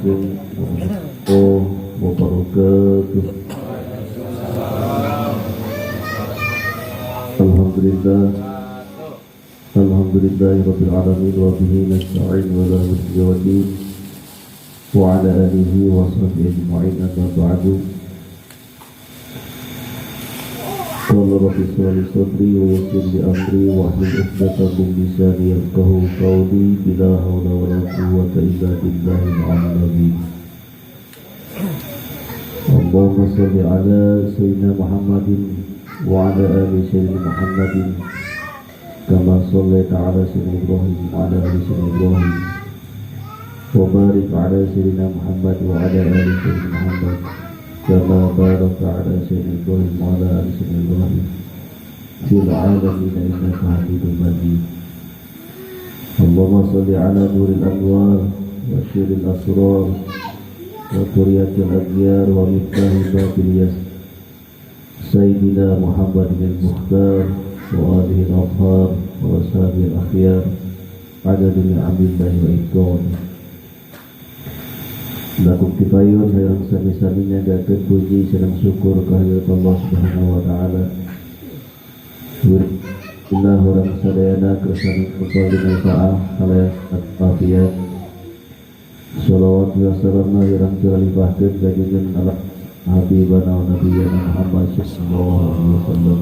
warahmatullahi wabarakatuh. Alhamdulillahirabbil alamin wa bihi nasta'in wa la ilaha illa wa ala alihi wa sahbihi ajma'in amma ba'du. Qala rabbi shrah li sadri wa yassir li amri wahlul 'uqdatam min lisani yafqahu qawli. La hawla wa la quwwata illa billahil 'aliyyil 'azim. Allahumma shalli ala sayyidina Muhammadin wa ala ali sayyidina Muhammadin kama shallaita ala sayyidina Ibrahim wa ala ali sayyidina Ibrahim wa barik ala sayyidina Muhammad wa ala ali sayyidina Muhammad kama barakta ala sayyidina Ibrahim wa ala ali sayyidina Ibrahim fil alamin innaka Hamidum Majid. Allahumma shalli ala nuril anwar wa syiril asrar wa turiyatil aghyar wa miftahil babil yas Sayyidina Muhammad bin Mukhtar wa alihi al-athhar wa ashabihi al-akhyar adadul amillahi wa ikon. Lakum kifayun hayang sami-saminya gaget puji senang syukur kehadirat Allah Subhanahu wa taala. Bismillah orang sadayana kersani kembali naifa'ah halayas at-tafiyat. Salawat wa salamna yang terlibahkan kajian Allah Habibana wa Nabiyyana Muhammad sallallahu alaihi wasallam.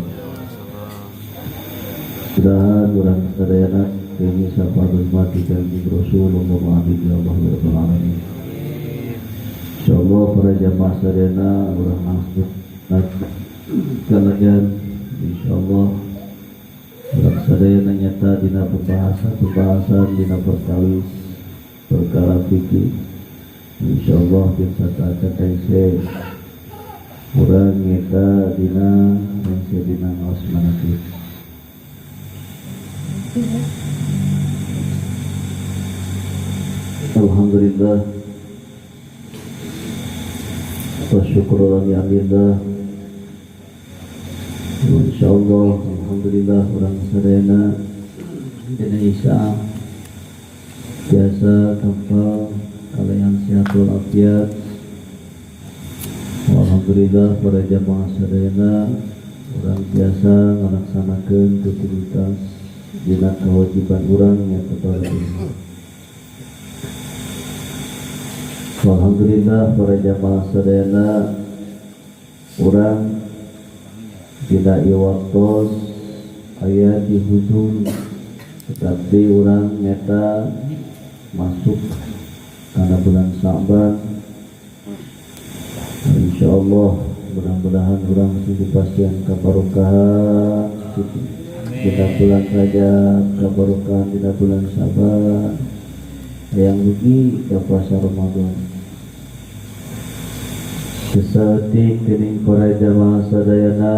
Mudah-mudahan orang sadayana ini syafatul mati dan Rasulullah amin ya Allah ya rabbal alamin. Insyaallah para jamaah sadayana orang langsung kalian insyaallah orang sadayana nyata dina pembahasan dina perkara fikih. Insyaallah kita akan kaise urang nyata dina ngaos manakib. Alhamdulillah wa syukur lillah. Insyaallah alhamdulillah orang sadayana Indonesia biasa tanpa kalian sehat walafiat. Alhamdulillah para jamaah sadayana orang biasa melaksanakan rutinitas dina kewajiban orang yang kepada ini. Alhamdulillah para jamaah sadayana orang tidak iwaktos ayat di hujung, tetapi orang nyata masuk karena bulan Sa'ban. Insyaallah mudah-mudahan orang masih dipastikan keberkahan kita bulan Rajab, keberkahan kita bulan Sa'ban yang rugi ke puasa Ramadan. Sesatik kening para jamaah sadayana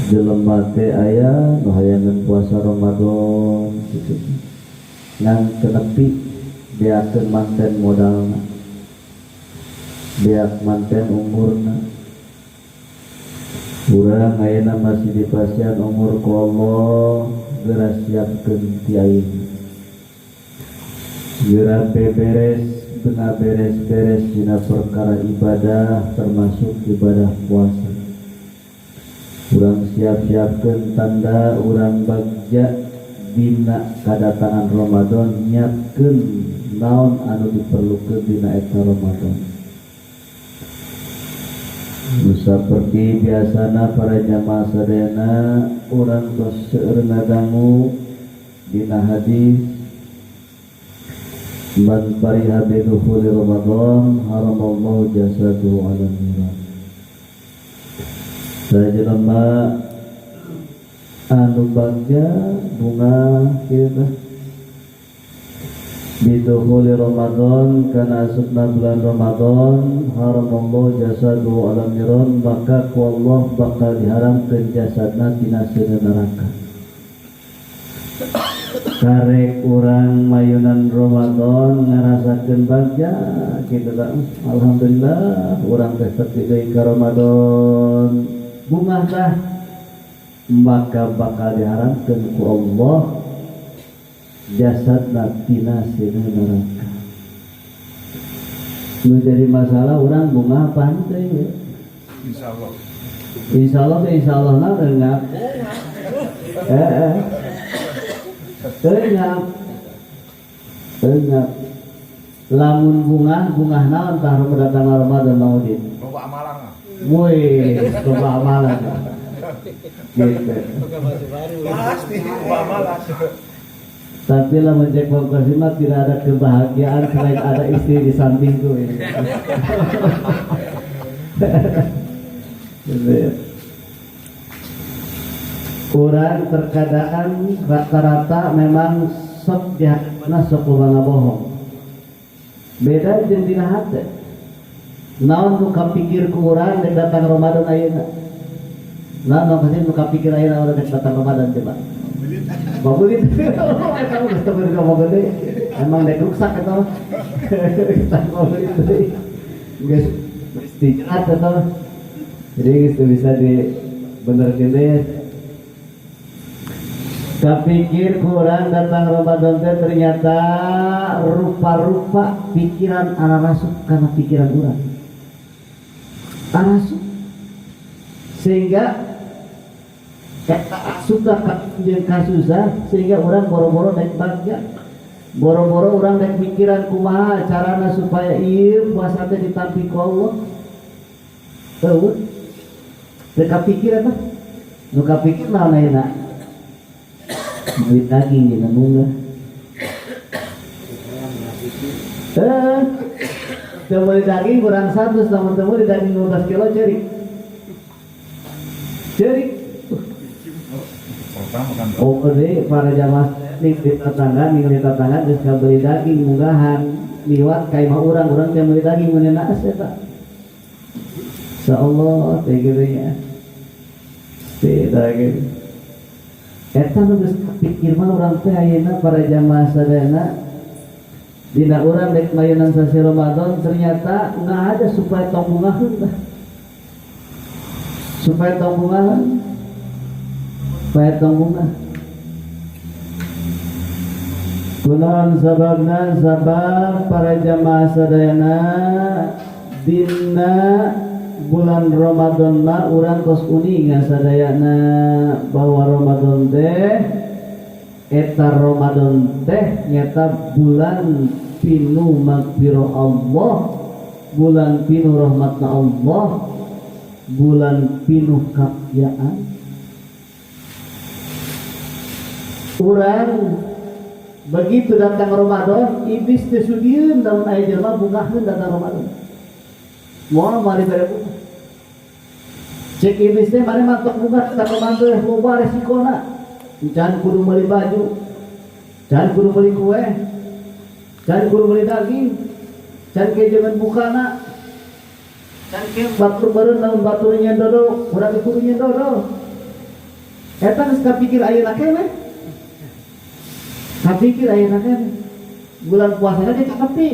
jelema teh aya nu hayangan puasa Ramadan gitu. Nang kenepi beakeun manten modalna, beak manten umurna. Urang ayeuna masih dipasihan umur ku Allah geura siapkeun ti aing. Geura beres dina perkara ibadah termasuk ibadah puasa. Urang siap-siapkeun tanda urang bagja dina kadatangan Ramadan, nyiapkeun naon anu diperlukeun dina eta Ramadan. Seperti biasana para jamaah sadayana urang tos seueur ngadangu dina hadis man fariha bi dukhuli Ramadan haramallahu jasadahu 'alan nar. Sajelema anu bagja bunga kita bidukhuli Ramadan kana asupna bulan Ramadan haramallahu jasadu alam niron, maka ku Allah bakal diharamkeun jasadna tina seueur neraka. Karek urang mayunan Ramadan ngarasakeun bagja kitu da alhamdulillah urang teh tepi deui ka Ramadan bungah tah, maka bakal diharamkeun ku Allah jasadna tina sina neraka. Menjadi masalah orang bunga pantai ya. Insyaallah na enggak. Enggak. Lamun bunga naon tah datang Ramadan Maulid. Loba amalan. Woi, loba amalan. Gitu. Pasti loba amalan. Tapi lah mencek mah tidak ada kebahagiaan selain ada istri di sampingku ini. Kurang terkadang rata-rata memang sok jahatna sok loba bohong. Beda jeung dina hate. Naon nu kapikir ku urang dek datang Ramadan ayeuna. Naon kasih nu kapikir ayeuna urang dek datang Ramadan coba. Babulit. Eta geus teu bener ngomong gede. Emang dek rusak eta mah. Kita ngomong itu. Geus mesti jahat eta mah. Jadi geus bisa dibenerkeun deh. Kapikir kurang datang Ramadan teh ternyata rupa-rupa pikiran ana rasuk karena pikiran urang. Arasuk sehingga suka jeung kasusah sehingga orang boro-boro naik bagja. Boro-boro orang naik pikiran kumaha carana supaya ieu puasa teh ditampi ku Allah. Teu. Teu kapikir apa? Nu kapikir naon ayeuna? Beli daging di nembunga. Beli daging kurang 100 namun temu di daging 15 kilo cerik. Oh gede para jamaah di tetangga geus beli daging munggahan liwat ka imah urang teh beli daging mun naas eta. Insyaallah teh kieu nya. Teh daging. Eta nu geus kapikir mah urang teh ayeuna para jamaah sadayana dina urang dek mayeunan sasi Ramadan ternyata nggak ada supaya tong bungaheun tah. Supaya tong bungaheun. Supaya tong bunga. Kunaon sababna? Sabab para jamaah sadayana dina bulan Ramadan mah urang tos uningan sadayana bahwa Ramadan teh eta Ramadan teh nyata bulan pinuh magfirah Allah, bulan pinuh rahmatna Allah, bulan pinuh kakyaan. Urang begitu datang Ramadan iblis teh sugieun daun aya jelema bungaheun datang Ramadan. Moal mari bare bunga. Cek iblis teh mari mantok bunga tak mantul loba resikona. Jangan kudu meuli baju. Jangan kudu meuli kue. Jangan kudu meuli daging. Jangan ke jangan bukana. Jangan ke batur beureun naon batur nyendodo, urang kudu nyendodo. Eta geus kapikir ayeuna keneh. Kapikir ayeuna keneh. Bulan puasa teh kapi.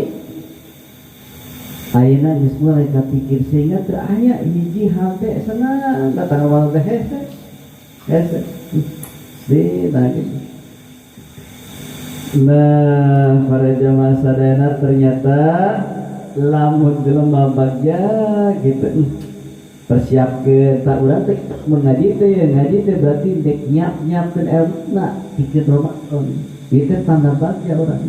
Ayeuna geus mulai kapikir sehingga teu aya hiji hal teh senang datang awal teh hese di lagi. Nah para jamaah sadayana ternyata lamun jelema bagja gitu persiapkeun tak urang teh mun ngaji teh berarti dek nyiap-nyiapkeun elna pikeun Ramadan itu tanda bagja urang.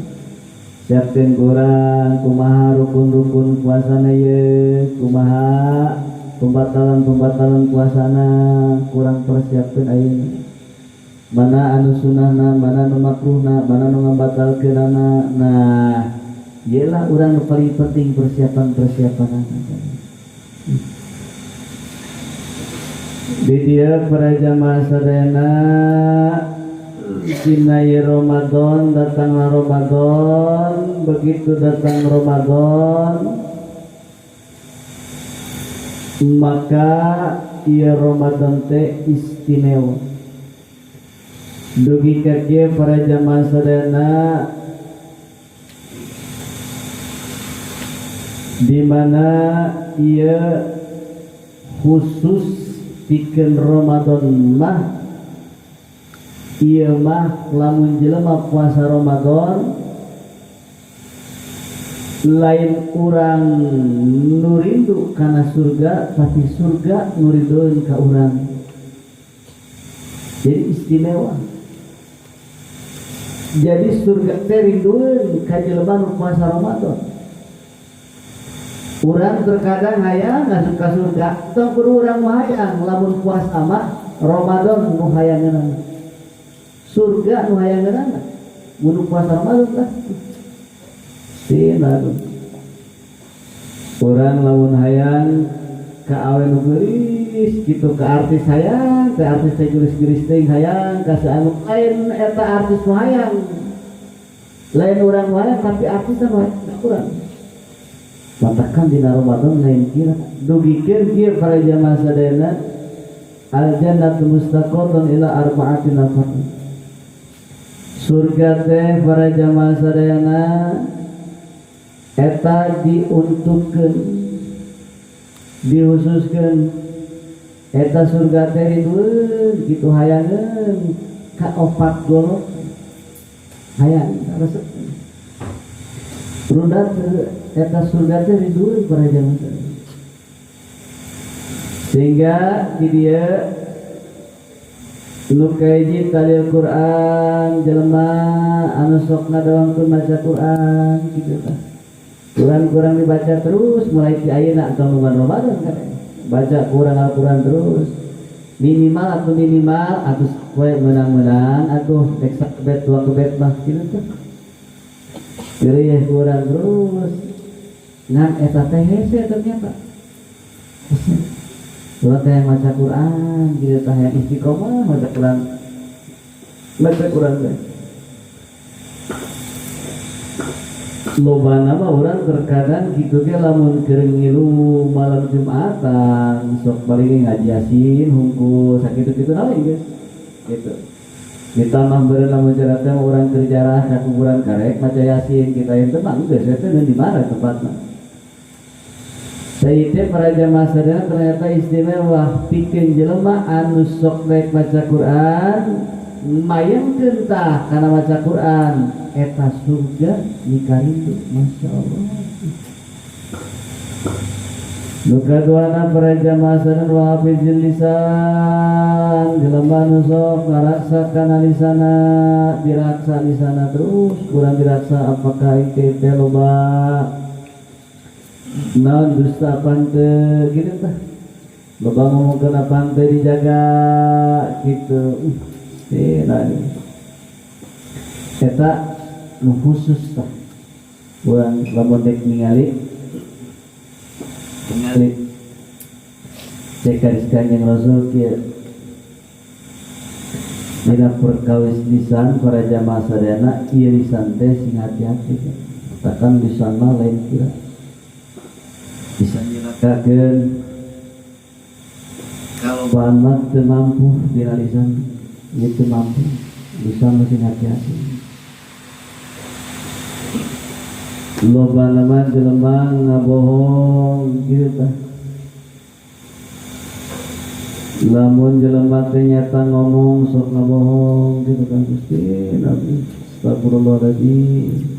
Siapkeun kurang kumaha rukun-rukun puasana ye, kumaha pembatalan puasana kurang persiapkeun ayeuna. Mana anu sunahna, mana anu makruhna, mana anu ngabatalkeunana. Nah, iyalah urang nu paling penting persiapan-persiapanana. Di dieu para jamaah sadayana dina Ramadan, datanglah Ramadan. Begitu datang Ramadan maka ieu Ramadan teh istimewa. Dugi ka kieu para jamaah sadayana di mana ieu khusus pikeun Ramadan mah ieu mah lamun jelema puasa Ramadan lain urang nu rindu kana surga, tapi surga nu rindueun ka urang. Jadi istimewa. Jadi surga teh rindueun ka jelema nu puasa Ramadan. Urang terkadang hayang ngasup ka surga, tong kudu urang nu hayang lamun puasa mah Ramadan nu hayangeunana. Surga nu hayangeunana. Mun puasa Ramadan tah. Tina urang lamun hayang ka awe nu geulis kitu, ka artis hayang, ka artis teh geulis-geulis teuing hayang, ka saanu lain eta artis nu hayang. Lain urang nu hayang tapi artis nu hayang urang. Matakan dina Ramadan lain kira dugikeun kieu para jamaah sadayana al jannatu mustaqatun ila arba'ati nafar. Surga teh para jamaah sadayana eta diuntukkeun dihususkeun eta surga teh rindueun kitu hayangeun ka 4 golok hayang resep rudat eta surga teh rindueun para jamaah sehingga di dieu nu kahiji talil Quran jelema anu sok ngadawangkeun maca Quran kitu tah. Quran dibaca terus mulai di ayeuna atau bulan Ramadan kan. Baca Quran Al-Quran terus. Minimal atuh poe menang-menang atuh tek sakebet dua kebet mah kitu teh. Geureuh Quran terus. Ngan eta teh hese ternyata. Ulah teh maca Quran, kitu teh yang istiqomah maca Quran. Baca Quran teh. Lobana mah urang terkadang kitu ge lamun keur ngilu malam Jumatan sok balik ngaji Yasin hungkul sakitu-kitu naon geus gitu. Ditambah beureun lamun cara teh urang keur jarah ka kuburan karek maca Yasin kita ente mah geus eta di mana tempatna. Sayyidina para jamaah sadaya ternyata istimewa pikeun jelema anu sok rek maca Quran mayangkeun tah kana maca Quran eta surga dikarindu, Masya Allah. Duka duana para jamaah sadaya wa hafizil lisan jelema nu sok ngaraksa kana lisana diraksa lisana terus kurang diraksa apakah itu teh loba naon dusta pante gitu tah loba ngomongkeun apa teh dijaga gitu eta nu khusus tah urang lamun dek ningali cek hadis Kanjeng Rasul kieu dina perkawis lisan para jamaah sadayana ieu lisan teh sing hati-hati takkan lisan mah lain kira bisa nyelakakeun kalau bahan mah teu mampu dina lisan ieu teu mampu lisan mah sing hati-hati. Loba nama jelema ngabohong gitu tah. Lamun jelema teh nyata ngomong sok ngabohong gitu kan Gusti Nabi. Astagfirullahaladzim.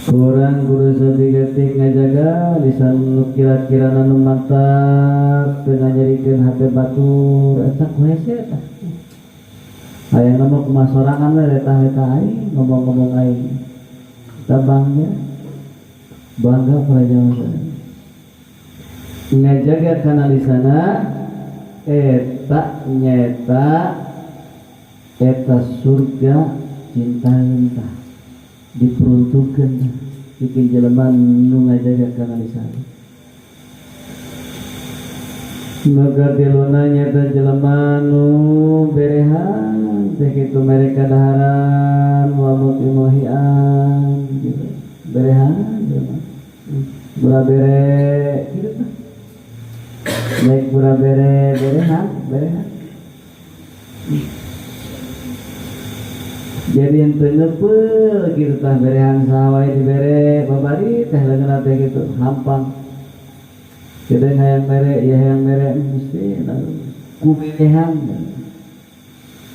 Kurang berusaha digetik ngajaga lisan nu kira-kira nu mantap teu ngajadikeun hate batur eta ku hese tah. Hayang nama kumaha sorangan we letah-letah aing ngomong-ngomong aing. Kita bangga para jamaah. Ngajaga kana lisana eta nyata eta surga cinta-cinta diperuntukkeun bikin jelema nu ngajaga kana lisana. Maka diluna nyata jelema nu berehan teh kitu mereka daharan wa mutimuhian gitu. Berehan jelema. Bura bere gitu tah. Baik bura bere berehan. Jadi ente neupeuh gitu tah berehan saha wae dibere babari teh leungeunna teh gitu hampang. Kita hayang mere, ya hayang mere mesti ku berehan.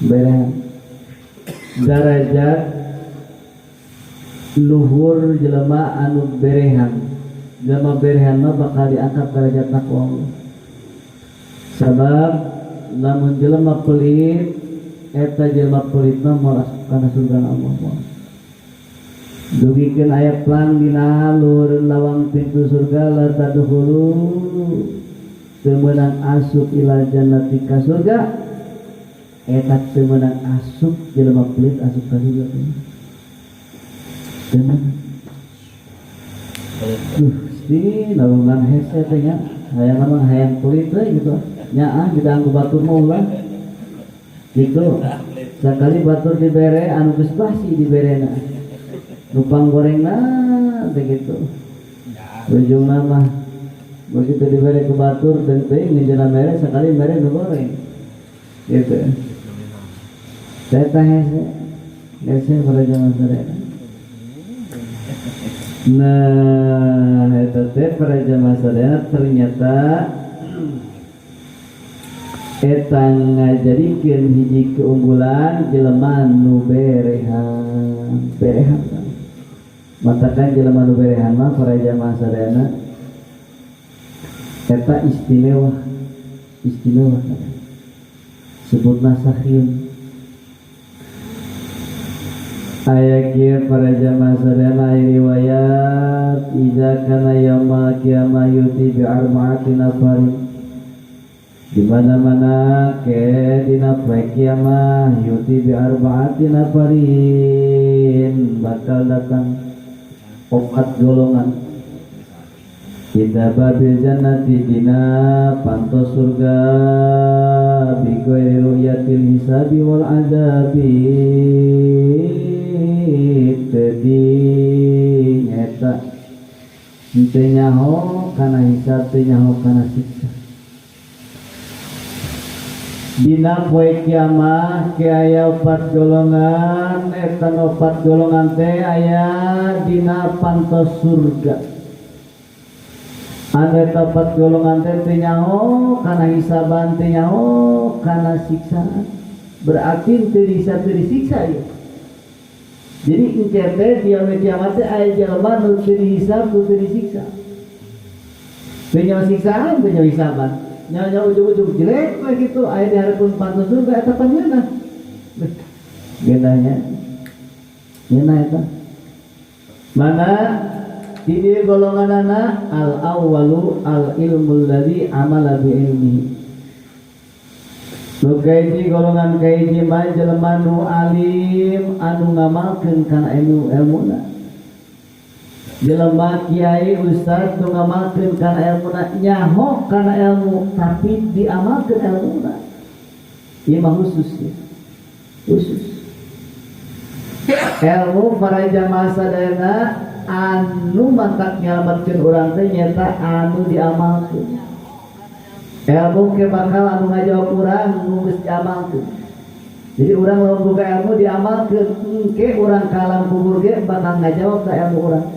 berehan derajat luhur jelema anu berehan. Jelema berehan mah bakal diangkat derajatna ku Allah. Sabab lamun jelema pelit eta jelema pelit mah moal kana surga Allah. Dugikeun aya plang dina luhur lawang pintu surga la tadkhulu teu meunang asup ila jannati ka surga. Eta teu meunang asup jelema pelit asup ka surga. Sini naungan hese teh nya hayang mah hayang pelit teh gitu nyaah kita anggo batur mah ulah gitu sakali batur dibere anu geus basi diberena numpang gorengna teh gitu ujungna mah begitu dibere ke batur teuing ngeunjeuna mere sakali mere nu goreng gitu teh hese para jamaah sadaya. Nah, eta teh para jamaah sadaya ternyata eta ngajadikeun hiji keunggulan jelema nu berehan. Matakan jelema nu berehan mah para jamaah sadaya eta istimewa. Sebutna sakhiyun. Aya kieu para jamaah sadaya riwayat idza kana yaumul qiyamah yuti bi arba'ati nafarin. Di mana-mana ke dina poe kiamah yuti bi arba'ati nafarin bakal datang 4 golongan. Kita babil jannati dina pantos surga bi ghairi ru'yatil hisabi wal azabi. Tadi nyata teu nyaho kana hisab teu nyaho kana siksa. Dina poe kiamah ke aya 4 golongan eta 4 golongan teh aya dina pantos surga. Anu eta 4 golongan teh teu nyaho kana hisaban teu nyaho kana siksaan. Berarti teu bisa teu disiksa ya. Jadi engke teh di yaumul kiamat teh aya jalma nu teu dihisab teu disiksa. Teu nyaho siksaan teu nyaho hisaban. Nyaho ujug-ujug jelek mah kitu aya di hareupeun pantos surga eta panjeunna. Gendanya. Nyeuna eta. Mana di dieu golonganana al awwalu al ilmul ladzi amala bi ilmihi. Nu kaiji golongan kaiji mah jelema nu alim anu ngamalkeun kana ilmuna. Jelema kiai ustaz nu ngamalkeun kana ilmuna nyaho kana ilmu tapi diamalkeun ilmuna. Ieu mah khusus ya. Khusus. Ilmu para jamaah sadayana anu mantak nyalametkeun urang teh nyata anu diamalkeun. Ilmu ke bakal anu ngajawab urang nu geus diamalkeun. Jadi urang lamun boga ilmu diamalkeun, engke urang ka alam kubur ge bakal ngajawab ka ilmu urang.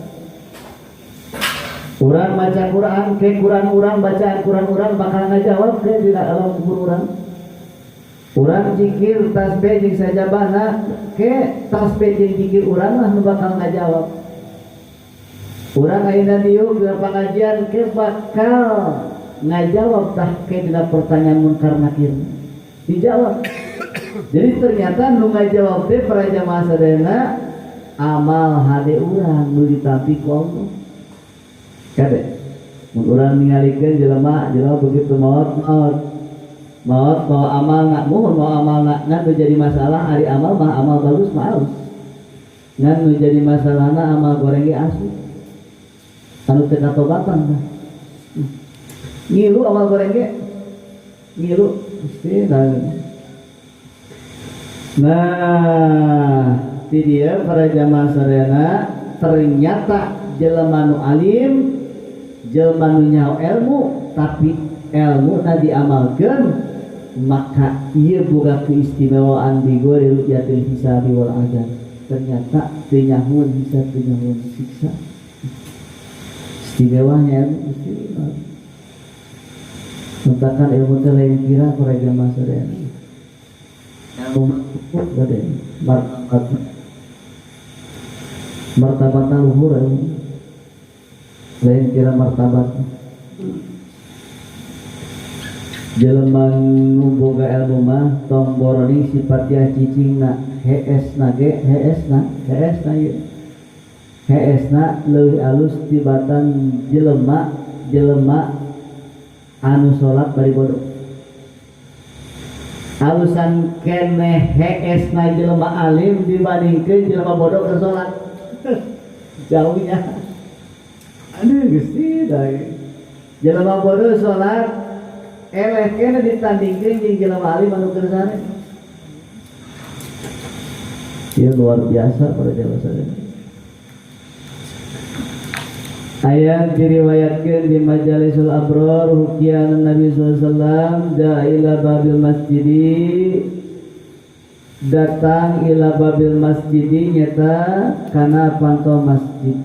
Urang maca Quran ke Quran urang bacaan Quran urang bakal ngajawab ke dina alam kubur urang. Urang zikir tasbih jeung sajabana ke tasbih jeung zikir urang lah nu bakal ngajawab. Urang ayeuna dieu ke pengajian ke bakal ngajawab tah ke dina pertanyaan munkar nakir dijawab. Jadi ternyata nu ngajawab teh para jamaah sadayana amal hade urang nu ditampi ku Allah. Kade mun urang ningalikeun jelema begitu maot mau amal nak mohon mau amal nak ngan jadi masalah ari amal mah amal bagus mah alus. Ngan nu jadi masalahna amal goreng ge asup. Anu teu katobatan tah. Ngilu amal goreng ge ngilu mesti nah ti dia para jamaah sadayana ternyata jelema nu alim jelema nu nyaho ilmu tapi ilmu na diamalkeun maka ieu boga keistimewaan di ghairi ru'yatil hisabi wal azab. Ternyata teu nyahoan hisab teu nyahoan siksa. Istimewanya ilmu istimewa. Mentakan ilmu teh lain kira para jamaah sadayana. gede martabatna luhur lain kira martabat jelema nu boga ilmu mah tong boroni sifatnya cicingna heesna leuwih alus tibatan jelema anu salat bari bodoh alusan keneh heesna jelema alim dibandingkeun jelema bodoh keur salat jauhnya aduh Gusti dai jelema bodoh salat eleh kena ditandingkeun jeung jelema alim anu keur sare ieu luar biasa para jamaah sadaya. Ayat diriwayatkan di Majalisul Abrar hukian Nabi SAW ila babil masjidi datang ila babil masjidi nyata kana panto masjid.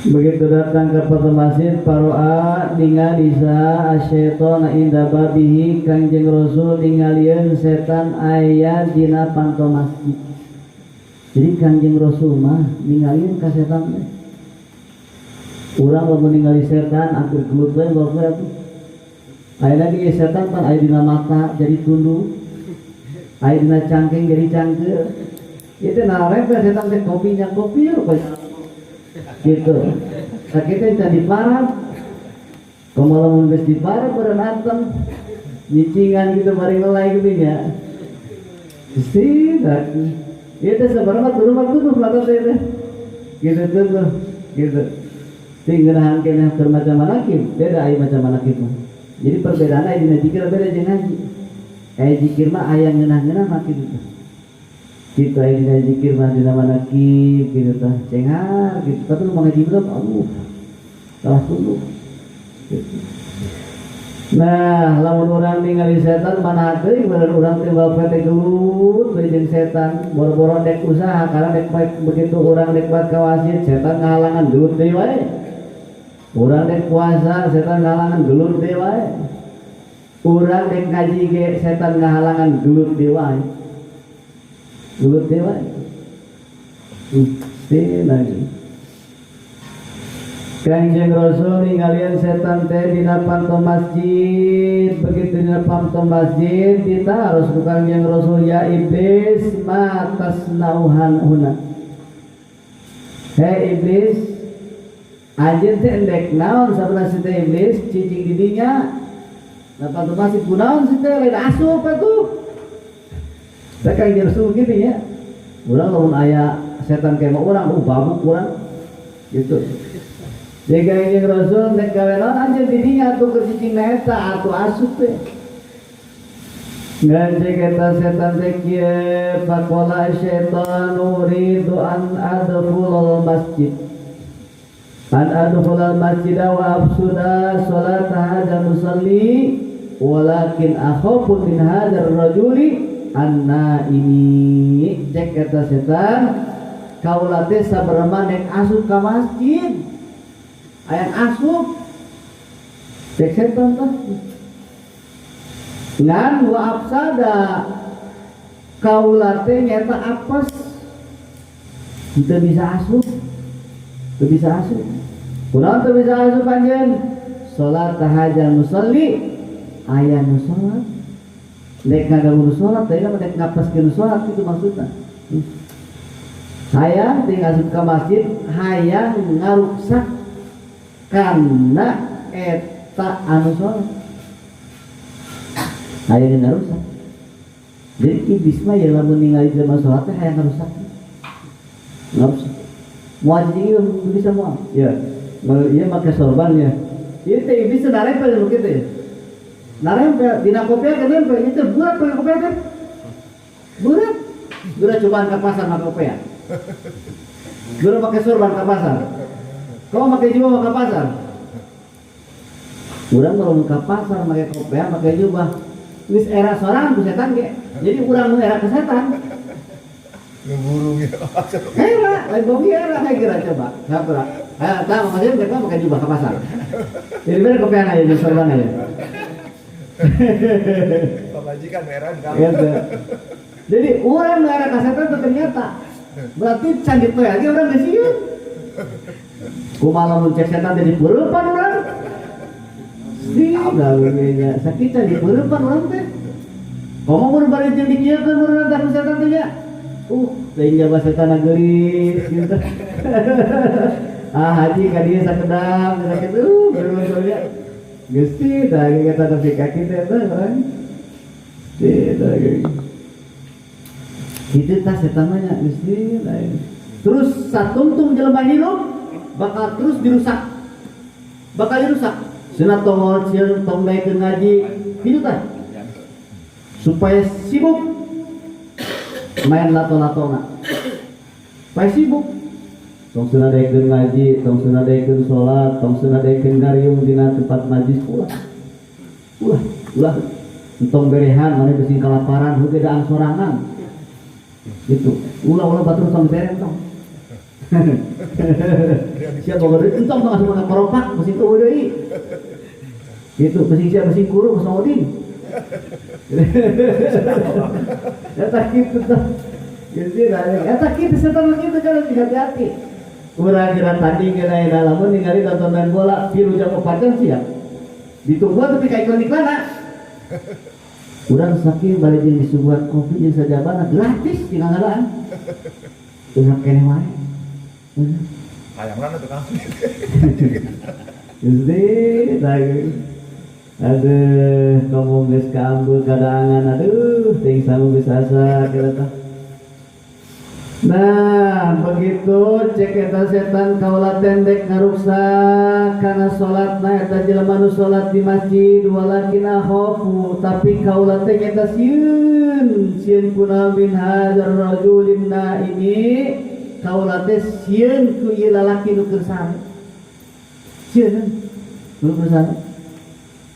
Begitu datang ke panto masjid paroa ningali sa asyaiton inda babihi Kangjeng Rasul ningalieun setan aya dina panto masjid. Jadi Kangjeng Rasul mah ninggalin ka setan teh. Urang lamun ningali setan akhir gelut we bae atuh. Ayeuna ge setan pan aya dina mata jadi tundu. Aya dina cangkeng jadi cangkeur. Itu narek setan teh kopinya kopi rupanya. Gitu. Sakitnya can diparab. Komo lamun geus diparab beureun atem. Nyicingan gitu bari ngelai gitu nya. Gusti itu sebenarnya tuduh pelata teh gitu gitu tinggalan kena bermacam manakib beda aya macam manakib mah jadi perbedaan aya dina zikir beda jeung ngaji aya zikir mah aya ngeunah-ngeunah maki gitu aya dina zikir mah dina manakib gitu tah cengar gitu tapi lu ngaji belum salah dulu gitu. Nah, lamun urang ningali setan mana teuing bener urang teh bae teh gelut jeung setan, boro-boro dek usaha karena dek begitu urang dek buat kawasit setan ngahalangan gelut deui wae. Urang dek puasa setan ngahalangan gelut deui wae. Urang dek ngaji ge setan ngahalangan gelut deui wae. Gelut deui wae. Lagi. Kanjeng Rasul ninggalian setan teh dina panto masjid begitu dina panto masjid kita harus ku Kanjeng Rasul ya iblis ma tasnauhan huna hei iblis anjeun teh endek naon sabenerna teh iblis cicing di dinya na panto masjid kunaon si teh lain asup atuh da Kanjeng Rasul kitu nya urang lamun aya setan kemo urang babuk urang gitu. Jadi Kanjeng Rasul nek gawe naon anjeun didinya atuh keur cicing eta atuh asup teh. Ngajeng eta setan teh kieu faqala syaitanu uridu an adkhulal masjid. An adkhulal masjid wa absuda salat hadzal musalli walakin akhafu min hadzal rajuli an-naimi. Cek eta setan kaula teh sabaraha nek asup ka masjid ayat asup cek setan tah ngan wa absada kaula teh nyata apes teu bisa asup kunaon teu bisa asup anjeun salat tahajjud musalli aya nu salat dek ngaganggu salat teh mah dek ngapeskeun salat itu maksudna hayang tinggal asup ka masjid hayang ngaruksak karena eta anu salat aya dina rusak jadi iblis mah ya lamun ningali jelema salat teh hayang ngarusak ngarusak moal jadi bisa moal ya ieu make sorban ya ieu teh iblis narempel kitu ya narempel dina kopiah kan nempel ieu teh burat pakai kopiah teh burat cobaan ka pasar make kopiah burat pakai sorban ka pasar. Kau pakai jubah ke pasar? Urang kalau ke pasar pakai kopiah, pakai jubah. Wis era sorangan ku setan ge. Jadi urang nu era ke setan. Ngeburu gitu. Era, lain bogi era kayak kira coba. Sapra. Tah makanya mereka pakai jubah ke pasar. Jadi bener kopiah aja sorban aja. Pemajikan merah kan. Gitu. Jadi orang merah kasetan itu ternyata berarti candi teh lagi orang geus sieun. Kumaha mun cek setan jadi peurepan urang. Udah begini sakit candi peurepan urang teh. Komo mun bari jeung dikieun urang tah setan teh nya. Teuing jaba setan geulis gitu. Haji ka dieu sakedap gitu. Bener-bener Gusti dah kata tapi kaki teh urang. Tidak gitu tak setan banyak Gusti lain. Terus satuntung jelema hirup bakal terus dirusak. Bakal dirusak. Cenah tongol sieun tong daekeun ngaji kitu tah. Supaya sibuk main lato-latona. Supaya sibuk. Tong cenah daekeun ngaji, tong cenah daekeun salat, tong cenah daekeun ngariung dina tempat majlis ulah. Entong berehan mana besi kelaparan heuh gedaan sorangan. Gitu. Ulah batur tong bereng tong. Siapa boga deui entong tong asup ka keropak besi teu deui. Gitu besi sia besi kuru besi odin. Eta kitu tah. Jadi eta kitu setan kitu kan hati-hati. Urang kira tanding kena lamun ningali tontonan bola pilu jam 4 siap. Ditunggu tapi ka iklan-iklana. Urang saking bari jeung disuguhan kopi jeung sajabana gratis tinggal ngalaan. Teu kene wae. Hayangna tukang. Jadi lagi. Aduh, kamu geus kaambeu kadangan aduh, ting samu geus asa kira tah. Nah, begitu cek eta setan kaula tendek ngaruksak kana salatna eta jelema nu salat di masjid walakin akhafu tapi kaula teh eta sieun kunaon min hadzal rajulin naimi kaula teh sieun ku ieu lalaki nu keur sare. Sieun nu keur sare.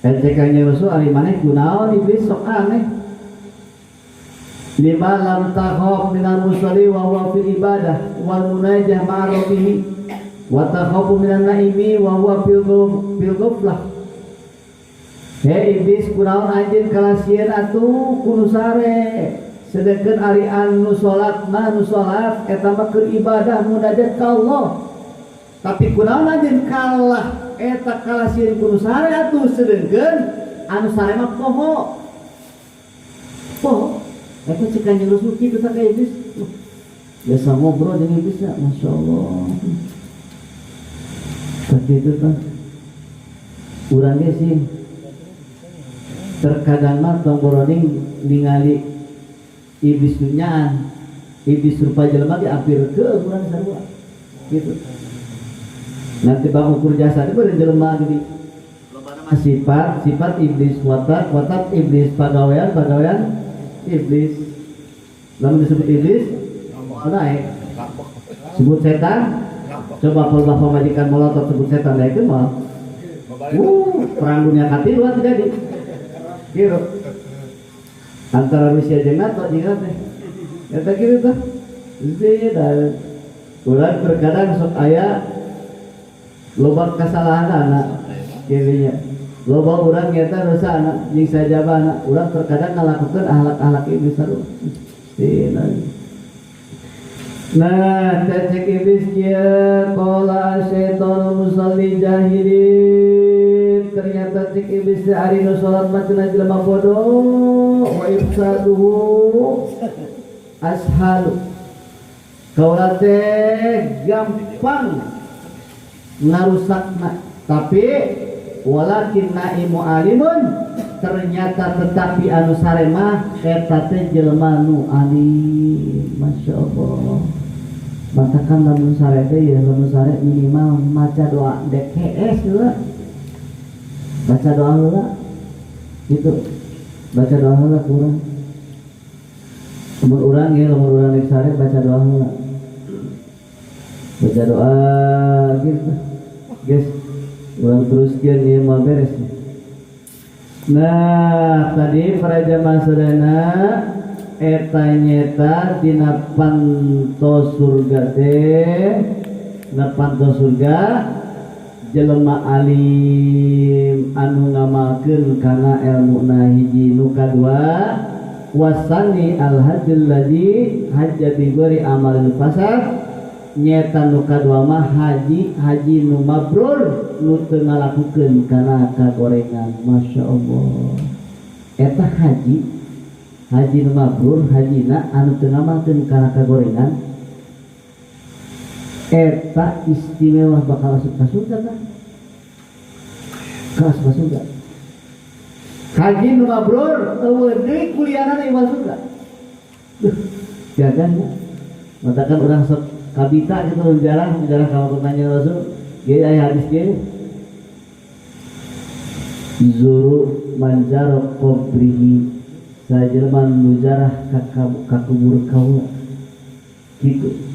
Eta kanya Rasul ari maneh kunaon iblis sok aneh. Lima lam takhaf minal musalli wa huwa fil ibadah wal munajah ma'a rabbih wa takhafu minan naimi wa huwa fil ghaflah. He iblis kunaon anjeun kalasieun atuh kudu sare sedengkeun ari anu salat mah nu salat eta mah keur ibadah munajat ka Allah. Tapi kunaon anjeun kalah eta kalasieun kudu sare atuh sedengkeun anu sare mah poho. Aku cek kanjeng Rasul kitu tak kayak iblis. Biasa ngobrol dengan iblis ya, Masya Allah. Tapi itu kan urangnya sih terkadang mah tong boroning ningali iblis dunyaan, iblis rupa jelema ge hampir ke urang sarua. Gitu. Nanti bang ukur jasa itu beureun jelema gini. Lobana sifat iblis watak iblis pagawean iblis. Lalu disebut iblis naik sebut setan coba kalau bapak majikan molotov sebut setan naik itu mal perang dunia katilu terjadi gitu antara Rusia jeung NATO jeung teh eta kitu tah jadi ulah terkadang sok aya loba kasalahan anak kirinya loba urang nyata dosa anak jeung sajabana urang terkadang ngalakukeun ahlak-ahlak iblis sarua. Nah, cek iblis kieu qala syaiton musalli jahilin ternyata cek iblis ari nu salat mah cenah jelema bodoh wa ifsaduhu ashalu kaula teh gampang ngarusakna tapi walakin naimu alimun ternyata tetapi anu sare mah eta teh jelema nu alim. Masya Allah. Matakan lamun sare teh ya lamun sare minimal maca doa DKS heula. Baca doa heula. Gitu. Baca doa heula kurang. Lamun urang ya lamun urang nek sare baca doa heula. Baca doa gitu. Guys, urang teruskeun ieu mah beres. Nah, tadi para jamaah sadayana eta nyeta dina panto surga teh, na panto surga jelema alim anu ngamalkeun kana ilmuna hiji nu kadua wasani al hajjul ladzi hajja bi ghairi amalil fasad nyata nu kadua mah haji nu mabrur nu teu ngalakukeun kana kagorengan. Masyaallah eta haji nu mabrur hajina anu teu ngamalkeun kana kagorengan eta istimewa bakal masuk ka surga kan? Ka surga. Haji nu mabrur eueuh deui kuliahna di surga. Gagahnya. Matakan urang sok kabita gitu jarang kalau tanya Rasul. Ge aya hadis ge. Zuru manzara qabrihi sajelma nu zarah ka kubur kaula. Kitu.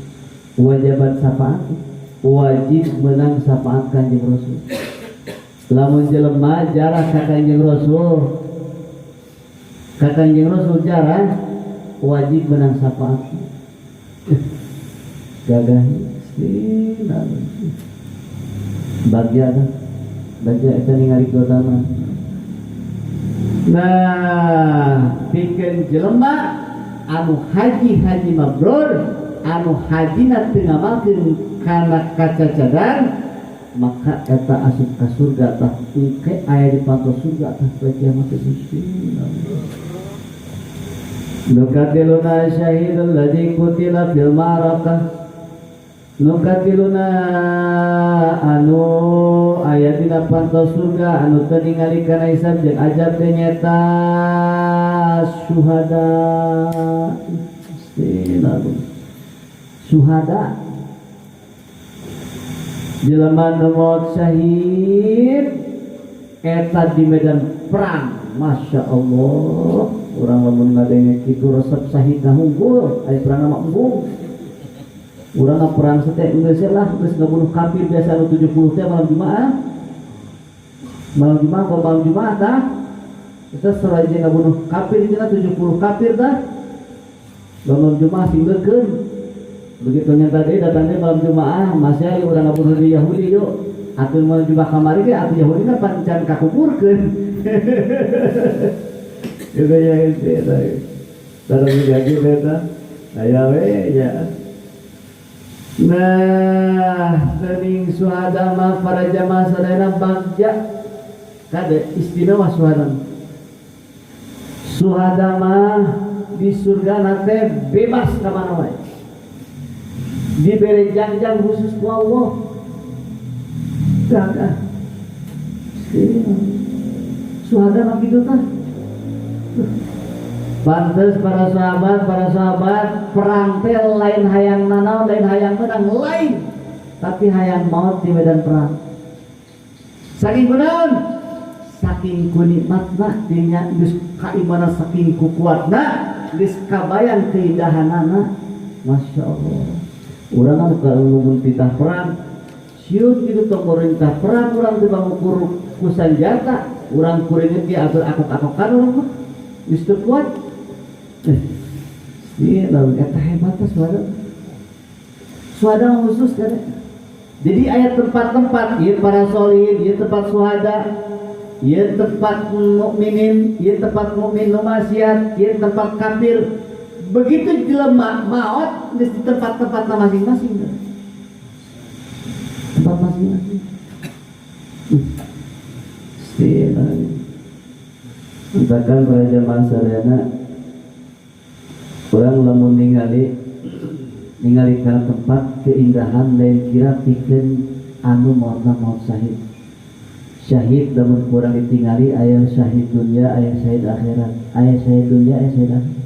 Wajibat syafaat, wajib menang syafaat Kanjeng Rasul. Lamun jelema jarah ka Kanjeng Rasul, jarah wajib menang syafaat. Gagah sinan. Bagja eta ningali keutamaan. Nah, pikeun jelema anu haji mabrur anu hajina teu ngamalkeun kana kacacadan maka eta asup ka surga tah engke aya di pantos surga tah kiamat Gusti. Nukatiluna syahidul ladzi qutila fil ma'rakah nukatiluna anu aya dina pantos surga anu teu ningali kana hisab jeung ajab teh nyata syuhada. Syuhada jelema nu maut syahid eta di medan perang. Masya Allah urang lamun ngadenge kitu resep syahid unggul aya perang mah unggul. Urang perang teh geus lah geus ngabunuh kafir biasa anu 70 teh malam Jumaah kalau malam Jumaah tah kita seraja ngabunuh kafir dina 70 kafir tah malam Jumaah singlekeun. Begitu nyata dia datangnya malam Jumaah masih ada orang ngabunuh di Yahudi yuk atau malam Jumaah kamari ke atau Yahudi kan pancan kakuburkeun itu ya itu dalam gaji beta aya we ya. Nah teuing suhada mah para jamaah sadayana bagja kade istimewa suhada mah di surga nate bebas ka mana wae diberi janjang khusus ku Allah. Gagah. Suhada mah kitu tah. Pantes para sahabat perang teh lain hayang nanaon lain hayang menang lain tapi hayang maut di medan perang. Saking kunaon? Saking kunikmatna dinya geus kaimanan saking kukuatna geus kabayang keindahanana. Masya Allah. Urang anu kalau titah perang sieun kitu tong pemerintah perang urang teu bangukur ku sanjata urang kuring ge atur akok-akokan urang mah geus teu kuat. Ieu lamun eta hebat tah suhada khusus kan. Jadi aya tempat-tempat ieu para sholihin, ieu tempat suhada, ieu tempat mukminin, ieu tempat mukmin nu maksiat, ieu tempat kafir. Begitu jelema maut di tempat-tempatnya masing-masing. Tempat masing-masing. Misalkan para jamaah sadayana urang lamun ningali kana tempat keindahan lain kira pikeun anu mautna maut syahid. Syahid lamun kurang ditingali aya syahid dunya, aya syahid akhirat. Aya syahid dunya, aya syahid akhirat.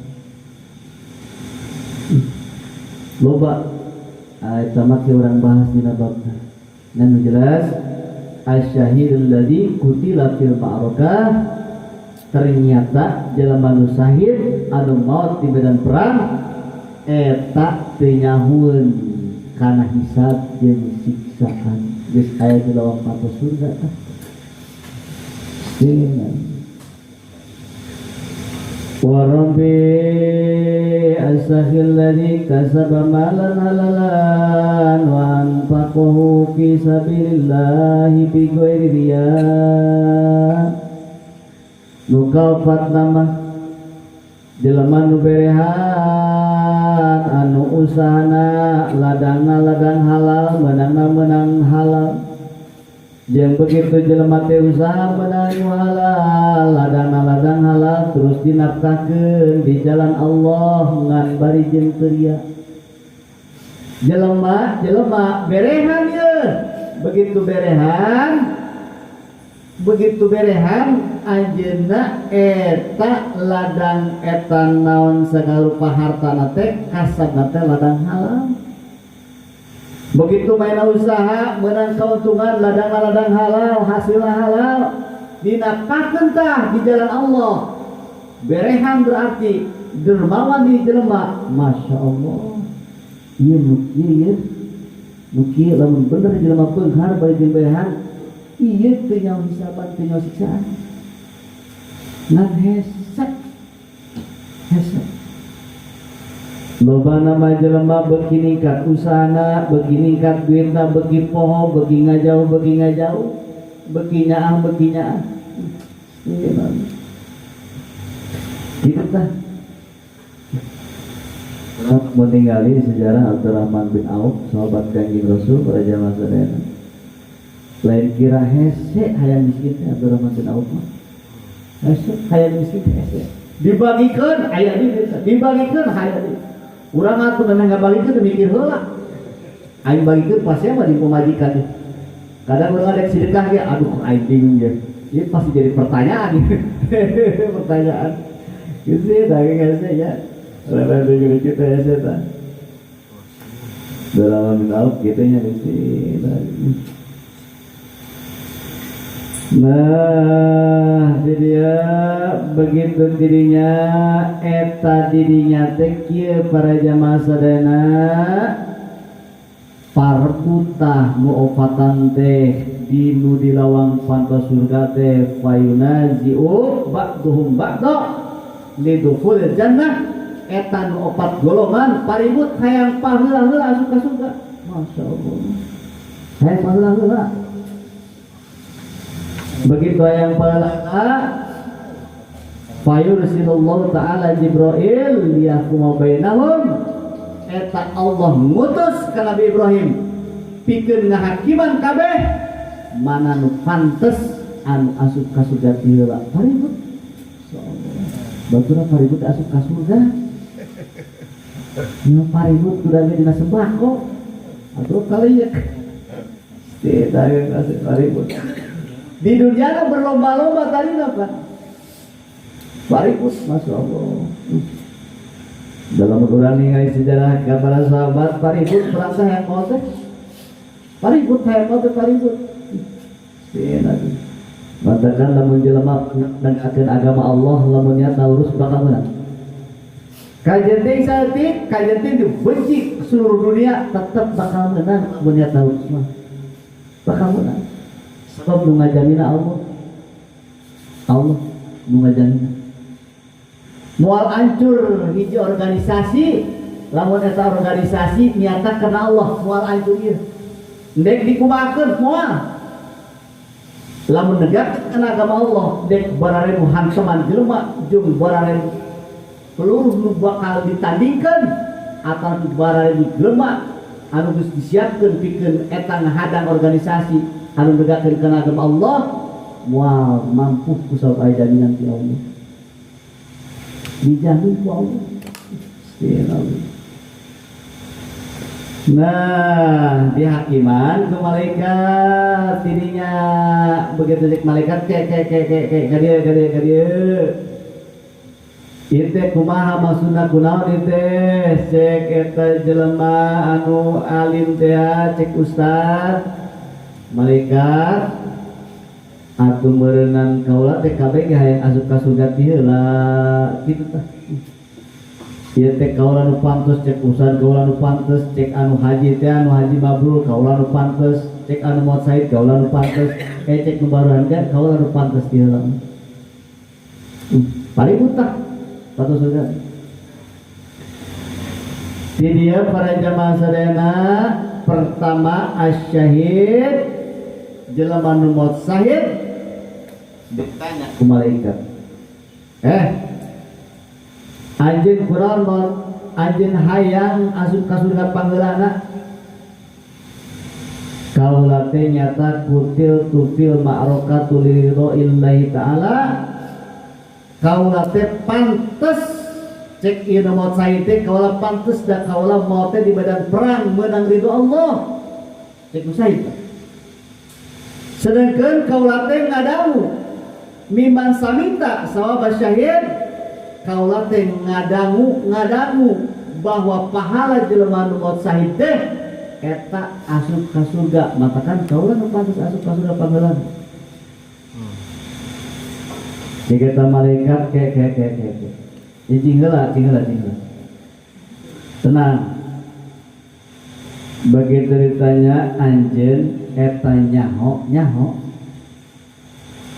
Loba tamat orang bahas dina babna ngan jelas asyhadul ladzi qutila fil ma'rakah ternyata jelema nu syahid anu maut di medan perang eta teu nyahueun kana hisab jeung siksaan geus aya di lawang patos surga tah. wa rabbi as-sakhil ladzi kasaba malan halalan wa anfaqahu fi sabilillahi bi ghairi riya nu kaopat nama jelema nu berehan anu usahana ladang halal menang halal jeung begitu jelema teh usaha menang halal ladang halal terus dinafkahkeun di jalan Allah ngan bari jeung teu jelema berehan ye begitu berehan anjeunna eta ladang eta naon sagarupa hartana teh kasabna teh ladang halal. Begitu main usaha menang keuntungan ladang halal hasilna halal dinafkahkeun tah di jalan Allah. Berehan berarti dermawan di jelema. Masya Allah. Ieu mukieu lamun bener jelema beunghar bari jeung berehan ieu teu nyaho hisaban teu nyaho siksaan. Ngan hesek loba nama jelema beuki ningkat usahana beuki ningkat duitna beuki poho beuki ngajauh beuki nyaah gitu tah meninggali sejarah Abdurrahman bin Auf sahabat Kanjeng Rasul pada zaman sadayana lain kira hese hayang miskin Abdurrahman bin Auf hese hayang miskin hese dibagikeun aya di dibagikeun hayang di urang atuh memang ngabagikeun mikir heula aing bagikeun pasti mah di pemajikan kadang urang ada sedekah ge aduh aing bingung ge ieu pasti jadi pertanyaan pertanyaan gitu daging hese ya lain juga kita hese tah dalam minal kita nya di nah dia begitu dirinya eta dirinya teh kieu para jamaah sadayana parbutah nu opatan teh dinu di lawang pantos surga teh fayunazi'u ba'duhum ba'da lidukhulil jannah eta nu opat golongan paribut hayang paheula-heula asup ka surga. Masyaallah hayang paheula-heula begitu yang pahala fayursilullahu ta'ala Jibril liyahkuma bainahum eta Allah ngutus ka Nabi Ibrahim pikeun ngahakiman kabeh mana nu pantes anu asup ka surga heula paribut insyaallah batura paribut asup ka surga nu paribut kudu dina sembako atuh kaliek tidak kasih paribut di dunia berlomba-lomba tadi apa? Paribut, masya Allah. Dalam Al-Quran ini sejarah kepada sahabat paribut perasa yang mau teh, paribut. Matakan lamun jelema dan akan agama Allah lamunnya taurus bakal menang. Kajenting saeutik, kajenting dibenci seluruh dunia tetap bakal menang lamunnya taurus mah. Bakal menang. Sebab nu ngajamina Allah nu ngajamina moal hancur hiji organisasi lamun eta organisasi niatna karena Allah moal hancur ieu dek dikumakeun moal lamun negarakeun agama Allah dek bararebu hanteman jelema jeung bararebu peluru nu bakal ditandingkeun atawa bararebu jelema anu geus disiapkeun pikeun eta ngahadang organisasi anu negakeun kana agama Allah moal mampu ku sabab jaminan ti Allah dijamin ku Allah. Nah dihakiman ke malaikat dirinya begitu cek malaikat kayak dia itu kumaha maksudna kunaon itu cek eta jelema anu alim teh cek ustaz malaikat atuh meureunnan kaula teh kabeh ge hayang asup ka surga ti heula kitu tah ieu teh kaula nu pantes cek usaha kaula nu pantes cek anu haji teh anu haji mabrur kaula nu pantes cek anu maut said kaula nu pantes cek nu baruhan teh kaula nu pantes ti heula paribut tah Satu surga. Di dia para jamaah sadayana pertama asyahid jelema nu maut syahid ditanya ku malaikat. Anjeun kunaon maut? Anjeun hayang asup ka surga pangeulana? Kaula teh nyata kutil tufil ma'rokatu liridho illahi ta'ala. Kaula teh pantes cek ieu maut syahid teh kaula pantes da kaula maut teh di badan perang meunang ridho Allah. Cek syahid. Sedangkeun kaula teh ngadawu miman samita sawaba syahid, kaula teh ngadangu bahwa pahala jelema nu maut syahid teh eta asup ka surga. Matakan kaula nu pantes asup ka surga pangeulana. Jika malaikat cing heula. Tenang. Begitu ditanya anjeun eta nyaho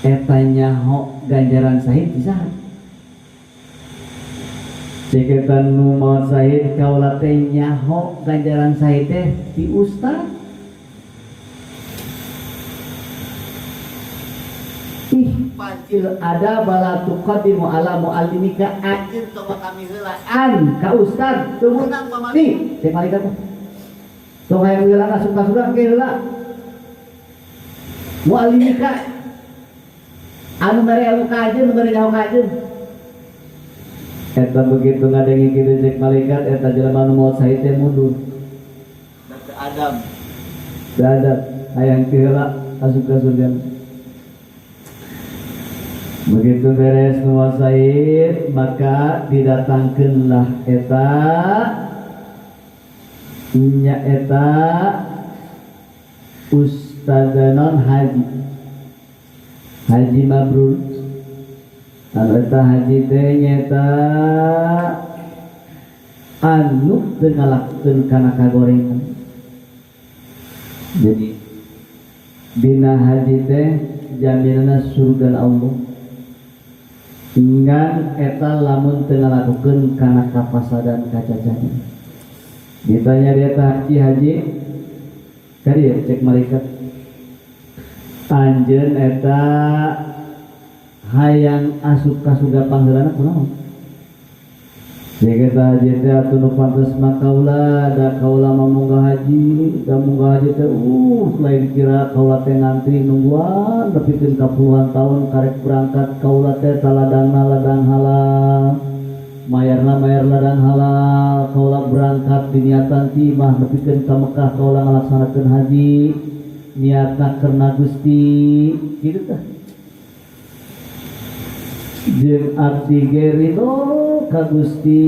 eta nyaho ganjaran syahid bisa. Jika nu maut syahid kaula teh nyaho ganjaran syahid teh di ustaz. Pancil ada bala tuqaddimu ala muallimika anjeun coba kami heulaan ka ustaz teu meunang pamani teh malaikat tong hayang heula asup ka surga ge heula muallimika anu mere anu ka anjeun mere nyaho ka anjeun. Eta begitu ngadengi kitu cek malaikat eta jelema nu maut syahid teh mundur da Adam hayang heula asup ka surga. Begitu beres nu syahid maka didatangkeunlah eta ustadanon haji mabrur. Anu eta haji teh nyata anu teu ngalakkeun kana kagorengan. Jadi dina haji teh jaminana surga Allah. Ingan eta lamun teu ngalakukeun kana kapasadan kacacacan. Ditanya dia haji kadieu cek malaikat. Anjeun eta hayang asup ka surga pangeulana kunaon? Jika haji teh atuh nu pantes makaula da kaula munggah haji, da munggah haji teh lain kira kaula teh ngantri nungguan nepikeun ka puluhan tahun karek berangkat kaula teh taladangna ladang halal, mayarna mayar ladang halal, kaula berangkat diniatan timah nepikeun ka Mekah kaula ngalaksanakeun haji, niatna karena Gusti, kitu tah. Jeung abdi ge ridho ka Gusti,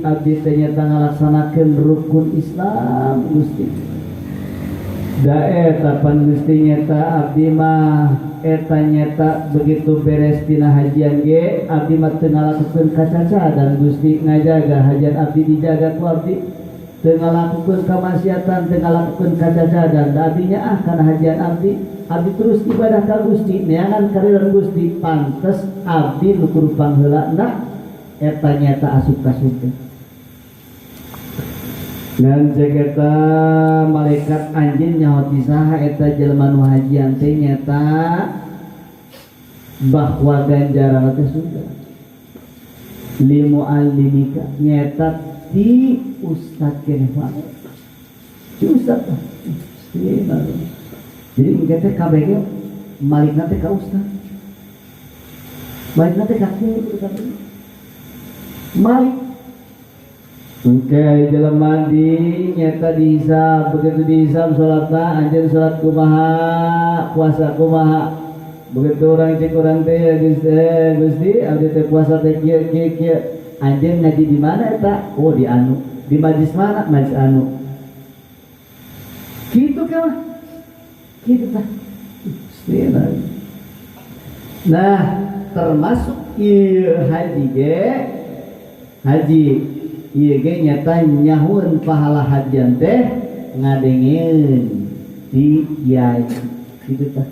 abdi teh nyata ngalaksanakeun rukun Islam Gusti. Da eta pan Gusti nyata abdi mah eta nyata begitu beres dina hajian ge abdi mah teu ngalakukeun kacaca dan Gusti ngajaga hajian abdi dijaga ku abdi teu ngalakukeun kamaksiatan teu ngalakukeun kacaca dan abdinya kana hajian abdi terus ibadah ka Gusti neangan karidon Gusti pantes abdi nu kudu pangheulana eta nyata asup ka surga. Dan jageta malaikat anjeun nyaho ti saha eta jelema nu hajian teh nyata bahwa ganjaran teh surga. Li muallimika nyata ti ustaz keneh wae. Ti ustaz tah. Jadi engke teh kabeh ge malikna teh ka ustaz. Malikna teh ka kieu malik. Engke jelema di nyata dihisab, begitu dihisab salatna anjeun salat kumaha, puasa kumaha. Begitu urang cek urang teh Gusti abdi teh puasa teh kieu anjeun ngaji di mana eta? Oh di anu. Di majlis mana? Majlis anu. Kitu kan? Kitu tah. Nah, termasuk ieu haji ge haji ieu ge nyata nyahueun pahala hajian teh ngadengeun ti kiai kitu tah.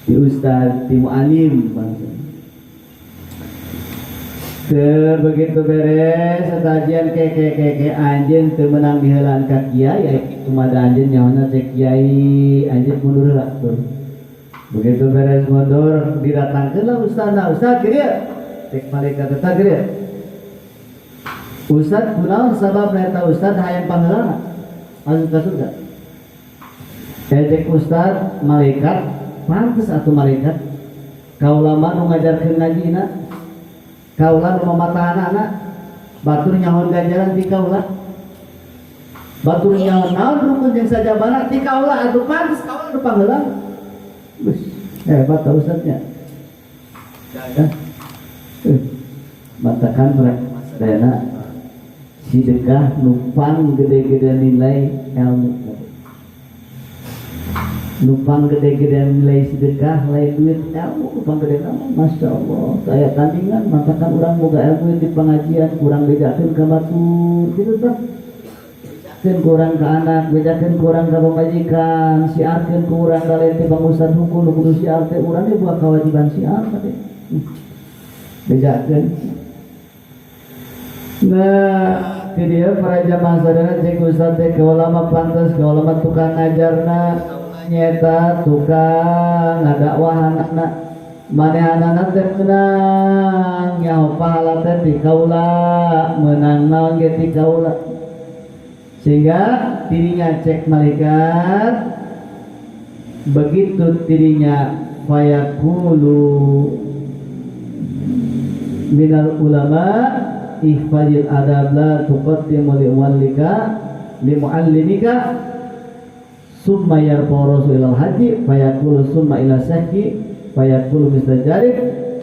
Di ustaz, di muallim bangsa. Begitu beres setajian keke anjeun teu meunang diheulaan ka kiai ya kumaha anjeun nyawana cek kiai anjeun mundur heula tuh. Begitu beres mundur didatangkeunlah ustaz kieu cek malaikat eta kieu. Ustaz kunaon sabab eta ustaz hayang pangeulana asup ka surga. Cek ustaz malaikat pantes atuh malaikat kaula mah nu ngajarkeun ngajina kaulah nu mamatahan anak batur nyahoan ganjaran di kaulah batur nyahoan naon rukun jeung sajabana di kaulah atuh pantes kaulah nu panggeulang geus hebat ta ustaznya ya matakan dana sidekah nupang gede-gede nilai ilmu nupang gede-gede nilai sedekah lain duit ilmu nupang gede nama Masya Allah kayak tandingan matakan orang boga ilmu di pengajian kurang bedakeun ka batur gitu tah bedakeun kurang ka anak bedakeun kurang ka pamajikan siarkeun ku urang kalian ti bangusan hukum nu kudu siar teh urang ge buat kewajiban siar teh bedakeun nah ti dieu para jamaah sadaya cek ustaz teh kaula mah pantes kaula mah tukang ngajarna nyeta tukang ngadakwahanna manehanana teh meunang nyaho pahala teh di kaula meunang naon ge ti kaula sehingga dirinya cek malaikat begitu dirinya fayaqulu minal ulama ihfazil adab la tuqaddimu li muallimika summa yarfa rasulul haji fayaqulu summa ila sahhi fayaqulu mistajarib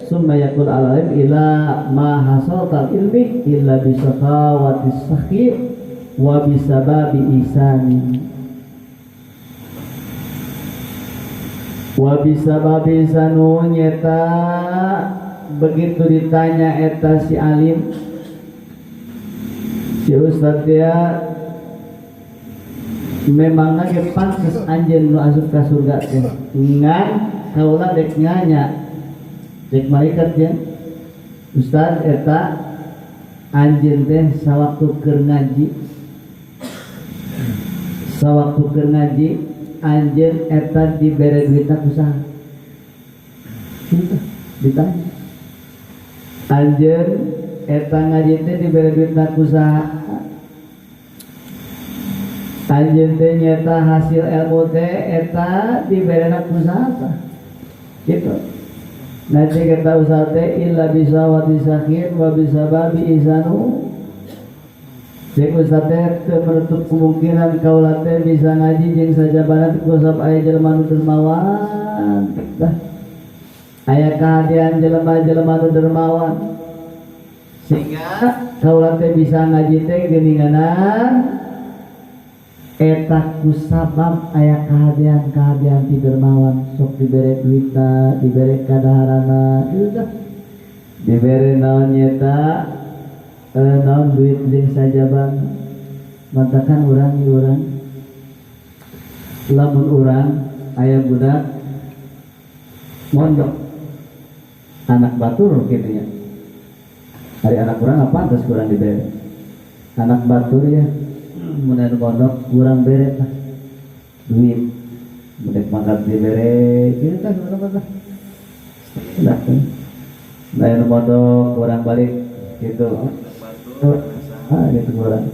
summa yaqul alim ila ma hasaltal ilmi illa bisaqawatis sahhi wa bisababi isani wa bisababi isanu nyeta begitu ditanya eta si alim si ustaz dia memang lagi pantes anjeun nu asup ka surga teh ngan kaula dek nyanya dek malaikat ya ustaz eta anjeun teh sawaktu keur ngaji anjeun eta dibere duitna kusaha ditanya anjeun eta ngaji teh dibere duitna kusaha anjeun teh nyata hasil ilmu teh eta diberena kusaha gitu nanti kita usaha teh illa bisawati sakhin wa bisababi isanu cek usaha teh teu menutup kemungkinan kaula teh bisa ngaji jeung sajabana kusab aya jelema nu dermawan tah aya kahadian jelema-jelema nu dermawan sehingga kaula teh bisa ngaji teh geuninganan eta kusabab aya kahadian ti dermawan sok dibere duitna dibere kadaharana ieu dibere naon nyeta naon duit jeung sajaban matakan urang lamun urang aya budak mondok anak batur kitu nya hari anak urang apa terus kurang dibere anak batur ya mudah pondok kurang bere tah duit mudah mangkat dibere kieu tah kurang tah dah lain pondok kurang balik gitu gitu kurang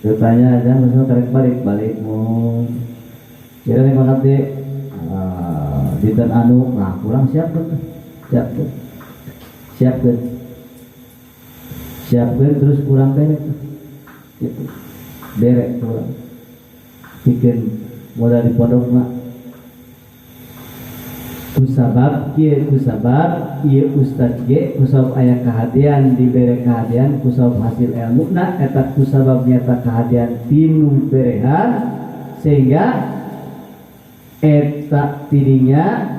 ditanya aja misal tarik balik mau kira nih mangkat di dinten anu nah kurang siapkeun terus kurang bere gitu derek kurang bikin modal di pondok mah kusabab ieu ustaz ge kusabab aya kahadian dibere kahadian kusabab hasil ilmu na eta kusabab nyata kahadian tinu berehan sehingga eta tirinya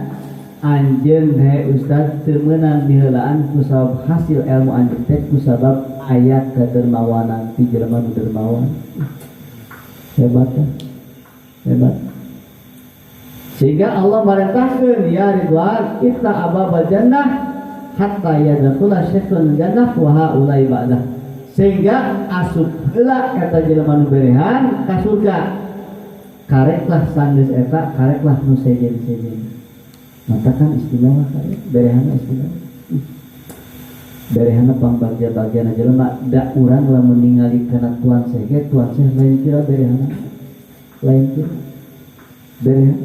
anjeun he ustaz teu meunang diheulaan kusabab hasil ilmu anjeun teh kusabab aya kedermawanan ti jelema nu dermawan hebat sehingga Allah merintahkeun ya Ridwan itta ababal jannah hatta yadkhula syaikhul jannah wa haula'i ba'dah, sehingga asup heula eta jelema nu berehan ka surga. Kareklah sanggeus eta, kareklah nu sejen-sejen. Matakan istimewa karek berehana istimewa. Berehana pambagja-bagjana jelema da urang lamun ningali kana tuan sege, tuan seh lain kira berehana. Lain kira. Berehan.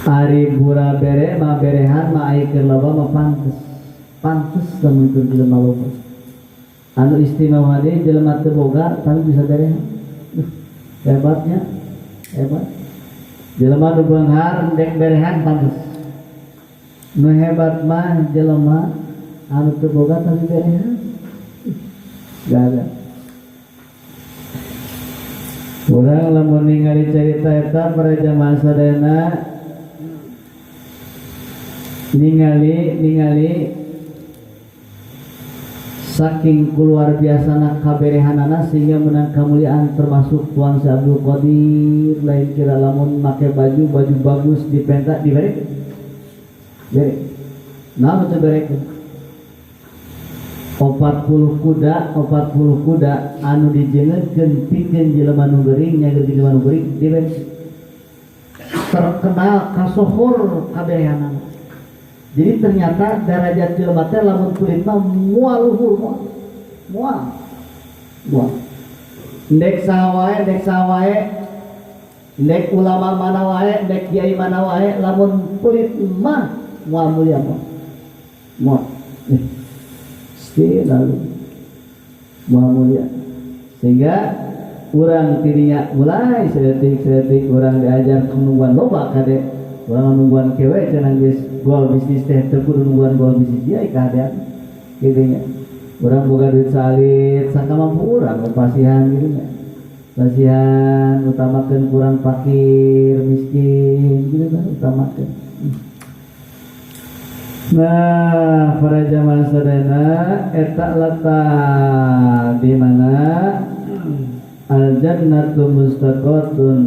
Ari bura bere ma berehan ma ai keur loba ma pantes. Pantes lamun keur jelema loba. Anu istimewa deui jelema teu boga tapi bisa berehan. Hebatnya. Hebat. Jelema nu beunghar dek berehan pantes. Nu hebat mah jelema anu teu boga tapi berehan. Gagal. Urang lamun ningali carita eta para jamaah sadayana ningali saking luar biasana kaberehanana sehingga menang kemuliaan, termasuk Tuan Syekh Abdul Qadir lain kira lamun make baju bagus dipenta diberek nah betul berek 40 kuda anu dijengetkeun pikeun jelema nu geuring nyageur jelema nu geuring diberek terkenal kasohor kaberehanana. Jadi ternyata derajat jelema teh lamun kulit mah moal luhur moal. Dek sawae, dek ulama mana wae, dek kiai mana wae, lamun kulit mah moal mulia moal. Lalu moal mulia. Sehingga urang tidinya mulai sedetik urang diajar nungguan loba kade, urang nungguan kewe cenah geus gol bisnis teh teu kudu nungguan gol bisnis dia kahadean kitu nya. Urang boga duit salit sangka mampu urang pasihan kitu nya. Pasihan utamakeun kurang fakir, miskin kitu kan utamakeun. Nah, para jamaah sadayana eta letak di mana al jannatu mustaqatun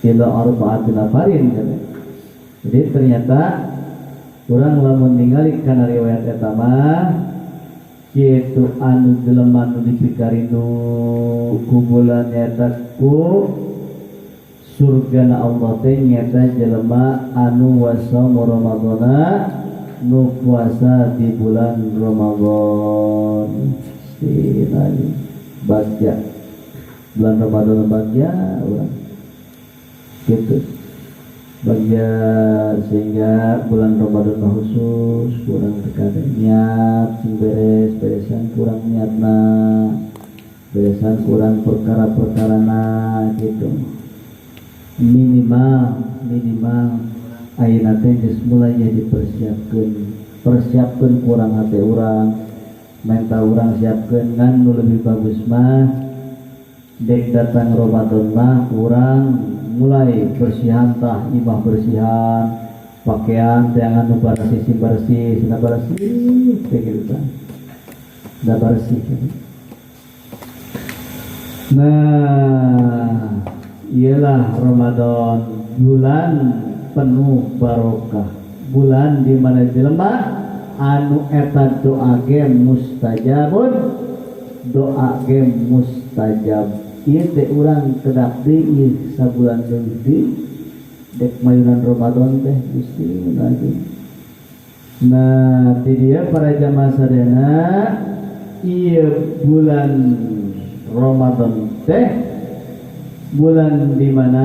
ila arba'ati nafarin kan. Jadi ternyata urang lamun ningali kana riwayat eta mah kitu anu jelema nu dipikaridu ku bulan eta ku surgana Allah teh nyata jelema anu wasa Ramadana nu puasa di bulan Ramadan. Sinali bagja bulan Ramadan bagja urang gitu bagja, sehingga bulan Ramadan khusus kurang terkadang niat sing beresan kurang niatna beresan kurang perkara-perkarana gitu. Minimal ayeuna teh geus mulai dipersiapkeun kurang hate urang mental urang siapkeun ngan nu lebih bagus mah dek datang Ramadan mah urang mulai bersihan tah imah bersihan pakaian jangan nu bersih sudah bersih begitu kan sudah bersih. Nah ialah Ramadan bulan penuh barokah, bulan di mana jelema anu eta doa ge mustajabun, doa ge mustajab. Ieu teh urang kedak deui sabulan deui dek mayunan Ramadan teh Gusti lagi. Nah, di dia para jamaah sadayana ieu bulan Ramadan teh bulan di mana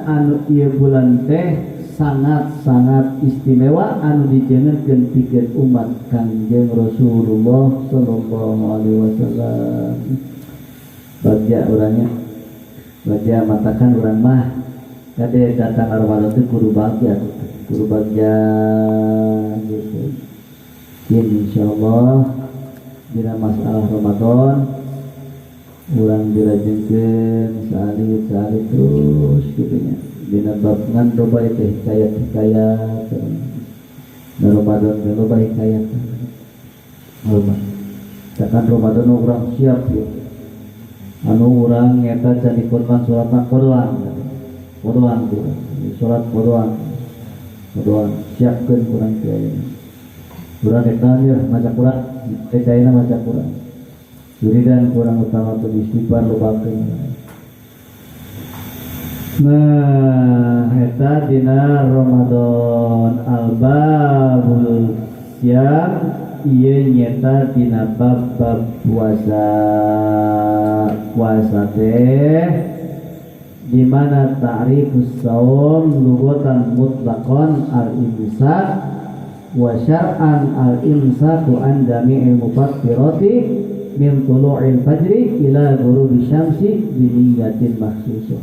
anu ieu bulan teh sangat-sangat istimewa anu dijenenkeun pikeun umat Kangjeng Rasulullah sallallahu alaihi wasallam. Bagja urangnya bagja matakan urang mah kade datang Ramadan teh kudu bagja gitu. Insyaallah dina masalah Ramadan urang dirajengkeun salit terus kitu nya. Dina bab ngan loba teh hikayat na Ramadan teh loba hikayat. Loba. Tekan Ramadan urang siap ya. Anu urang nyata jadi korban surat Qur'an tuh surat Qur'an doa siapkan kurang kiai kurang eknanya maca Quran kecaina maca Quran wiridan kurang utama istighfar lobakeun. Nah eta dina Ramadan al-babul siam ieu nyata dina bab puasa teh di mana ta'rifus shaum lugatan mutlaqan al-imsak wa syar'an al-imsaku an jami'il mufattirati min tulu'il fajri ila ghurubi syamsi bi niyyatin makhsusah.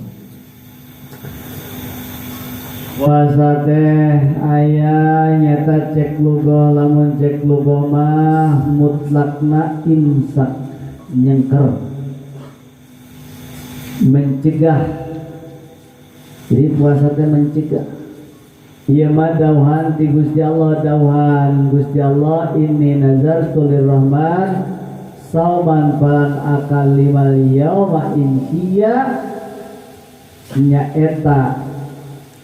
Puasa teh aya nyata cek lugo lamun cek lugo mah mutlakna imsak nyengker mencegah. Jadi puasa teh mencegah. Ieu mah dauhan ti Gusti Allah, dauhan Gusti Allah inni nazartu lirrahman sauman falan akal limal yauma insiya nyaeta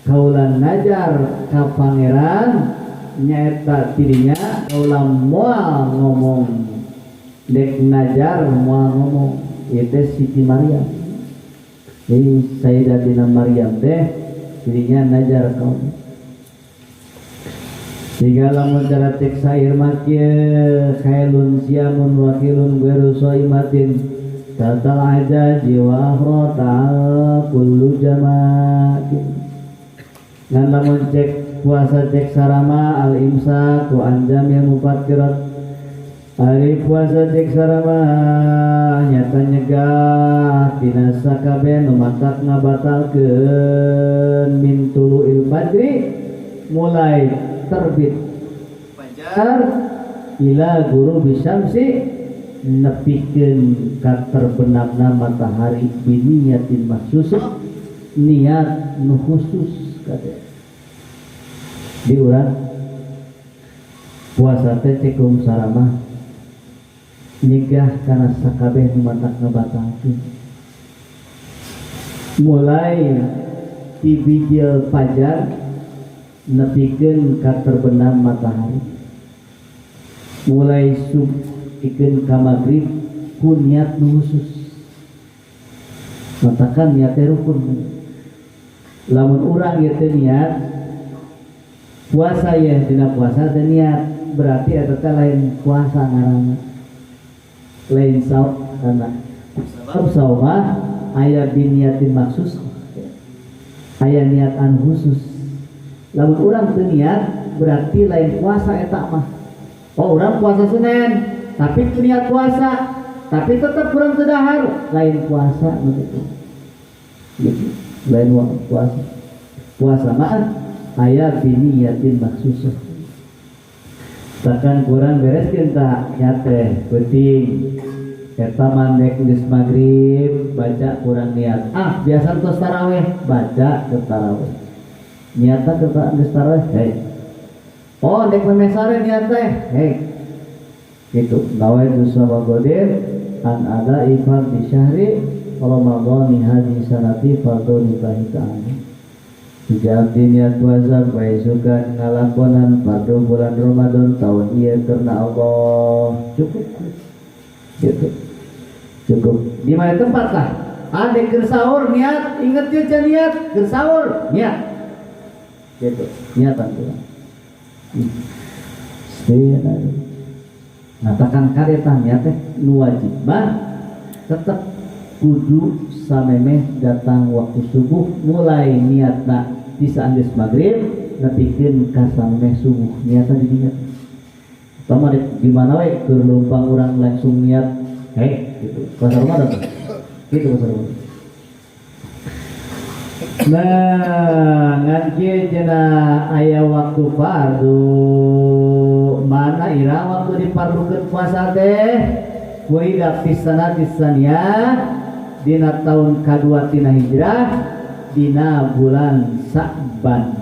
kaulan najar ka pangeran nyaeta tidinya kaulan moal ngomong dek najar moal ngomong itu Siti Maryam. Jadi Sayyidatina Maryam teh tidinya najar kaum. Jika lamun cara tek sair makieu khailun siamun wakilun ghairu shaimatin tatal aja jiwa akhra kullu jamaatin. Ngan lamun cek puasa cek sarama al imsak wa anjamil mufattirat. Ari puasa cek sarama nyata nyegah tina sakabeh nu matak ngabatalkeun min tulu'il fajri mulai terbit fajar ila ghurubi syamsi nepikeun ka terbenamna matahari biniyatin makhsusah niat nu khusus. Di urang puasa teh cekum sarama nyegah kana sakabeh nu matak ngabatalkeun mulai ti bijil fajar nepikeun ka terbenam matahari mulai subikeun ka magrib ku niat nu khusus matakan niat rukun. Lamun urang ieu teh niat puasa ya dina puasa teh niat berarti eta teh lain puasa ngaranna lain saum karena sebab saumah aya biniyatin maksus aya niatan khusus. Lamun urang teu niat berarti lain puasa eta mah. Oh urang puasa Senin tapi teu niat puasa tapi tetap urang teu dahar lain puasa begitu. Gitu. Lain puasa mah aya biniyatin maksusah. Takkan kurang bereskeun ta nya teh penting eta mandek geus magrib baca kurang niat biasa tos tarawih baca ke tarawih niatna ke geus tarawih dek memesare niat teh gitu nawaitu sawagodir an ada ifar di syahri Ramadhani hadhihi sanati fardhu ta'ala. Sejak niat puasa bae suka ngalakonan fardu bulan Ramadan tahun ieu karena Allah cukup gitu. Cukup di mana tempat lah ada keur sahur niat inget je can niat keur sahur niat gitu niatan tuh. Ngatakan kareta niat teh nu wajib mah tetap kudu samemeh datang waktu subuh mulai niatna di saanggeus magrib nepikeun ka samemeh subuh niatna di dinya. Tama di mana we keur lompang urang langsung niat gitu. Puasa Ramadan gitu puasa Ramadan. Nah, ngan kieu cenah aya waktu fardu mana ira waktu dipardukeun puasa teh wa idza fisanati saniyah dina tahun kadua tina hijrah dina bulan Sa'ban.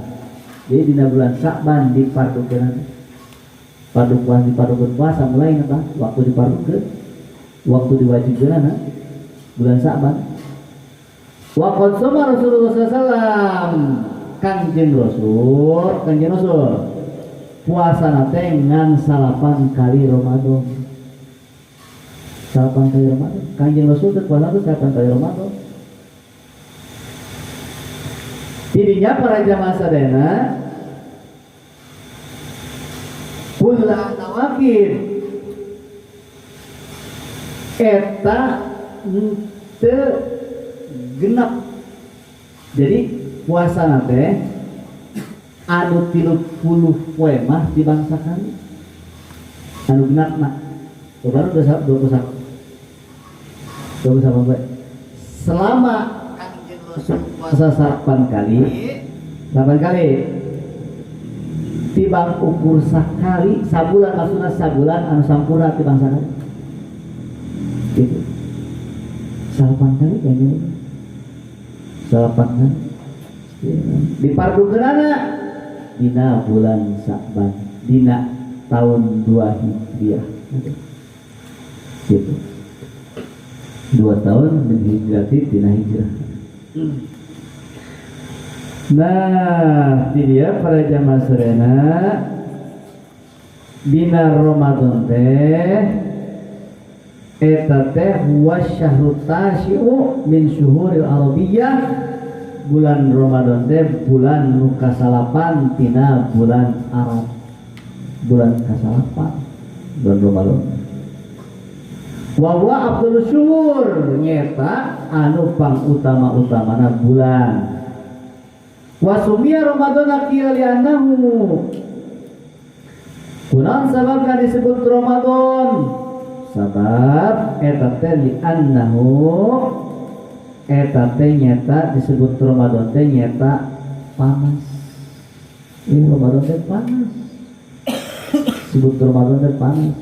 Jadi dina bulan Sa'ban dipardukeun puasa mulai apa? Waktu dipardukeun, waktu diwajibkeun bulan Sa'ban. Wa qad sama Rasulullah sallallahu Kanjeng Rasul puasa nate ngan 8 kali Ramadan. 8 kali Ramadan. Kanjeng Rasul teh puasa teh 8 kali Ramadan. Tidinya para jamaah sadayana bulan nawakir eta teu genep. Jadi puasa nate anu 30 poe mah dibangsakan anu genep mah baru 21 poe. Selama puasa 8 kali tibang ukur sakali sabulan, maksudnya sabulan anu sampurna tibang sakali gitu 8 kali kayaknya 8 kali dipardukeunana dina bulan Sa'ban dina tahun 2 Hijriah gitu 2 tahun menghijrati dina hijrah. Nah, ini dia para jamaah serena dina Ramadan teh eta teh huwa syahrut tasyi'u min syuhuril arabiyyah. Bulan Ramadan teh bulan nu kasalapan tina bulan Arab. Bulan kasalapan bulan Ramadan. Wa huwa afdhalus syuhur nyata anu pangutama-utamana bulan. Wa sumiya Ramadan kieu li'annahu kunaon sababna disebut Ramadan? Sabab eta teh li'annahu eta teh nyata disebut Ramadan teh nyata panas. Ini Ramadan teh panas. Disebut Ramadan teh panas.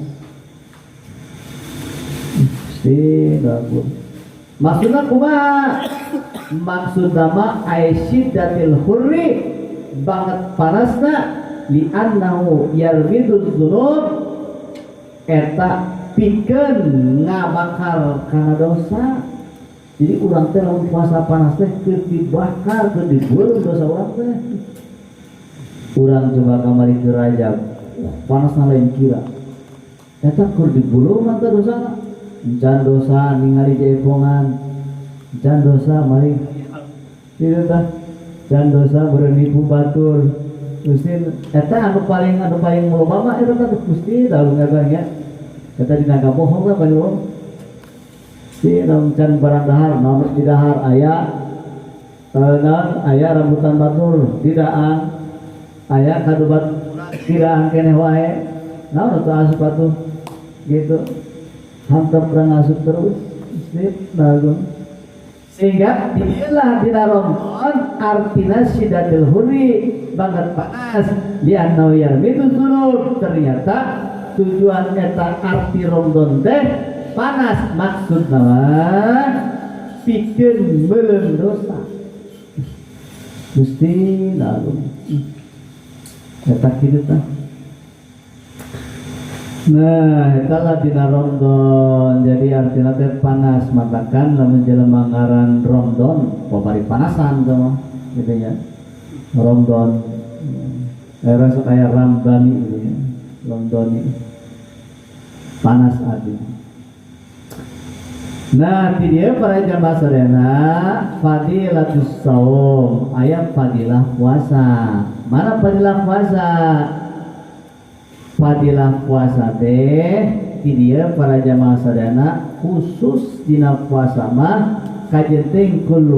Maksudna kumaha? Maksud nama aisyiddatil hurri banget panasna li'annahu yarmiduz dzunub eta pikeun ngabakar kana dosa. Jadi urang teh lamun puasa panas teh keur dibakar, keur dibeuleuh dosa urang teh. Urang coba kamari ke Rajab, panasna lain kira. Eta keur dibeuleuh mah teh dosana. Encan dosa ningali jaipongan, encan dosa mari itu tah, encan dosa berenipu batur. Gusti eta anu paling loba mah eta teh Gusti tahu ngaganya. Eta dina bohong lah banu. Si encan barang dahar, namun di dahar aya aya rambutan batur, didaan aya kadubat didaan keneh wae. Naon atuh asup atuh gitu. Hantar perang asup terus sehingga diilah dina Ramadan artina syiddatil hurri banget panas li'annahu yarmiduz dzunub. Ternyata tujuan eta arti Ramadan teh panas maksud nama pikeun meuleuh dosa. Gusti lalu eta kitu tah. Nah, itulah dina Ramadan. Jadi artinya teh panas, matakan lamun jelema ngaran Ramadan, pabari panasan tuh mah, gitu ya. Ramadan. Rasa kayak Ramdhani gitu ya. Ramdhani. Panas artinya. Nah, di dia para jamaah sadayana fadilatus shaum, ayat fadilah puasa. Mana fadilah puasa? Fadilah puasa teh di dia para jamaah sadayana khusus dina puasa mah kajenting kullu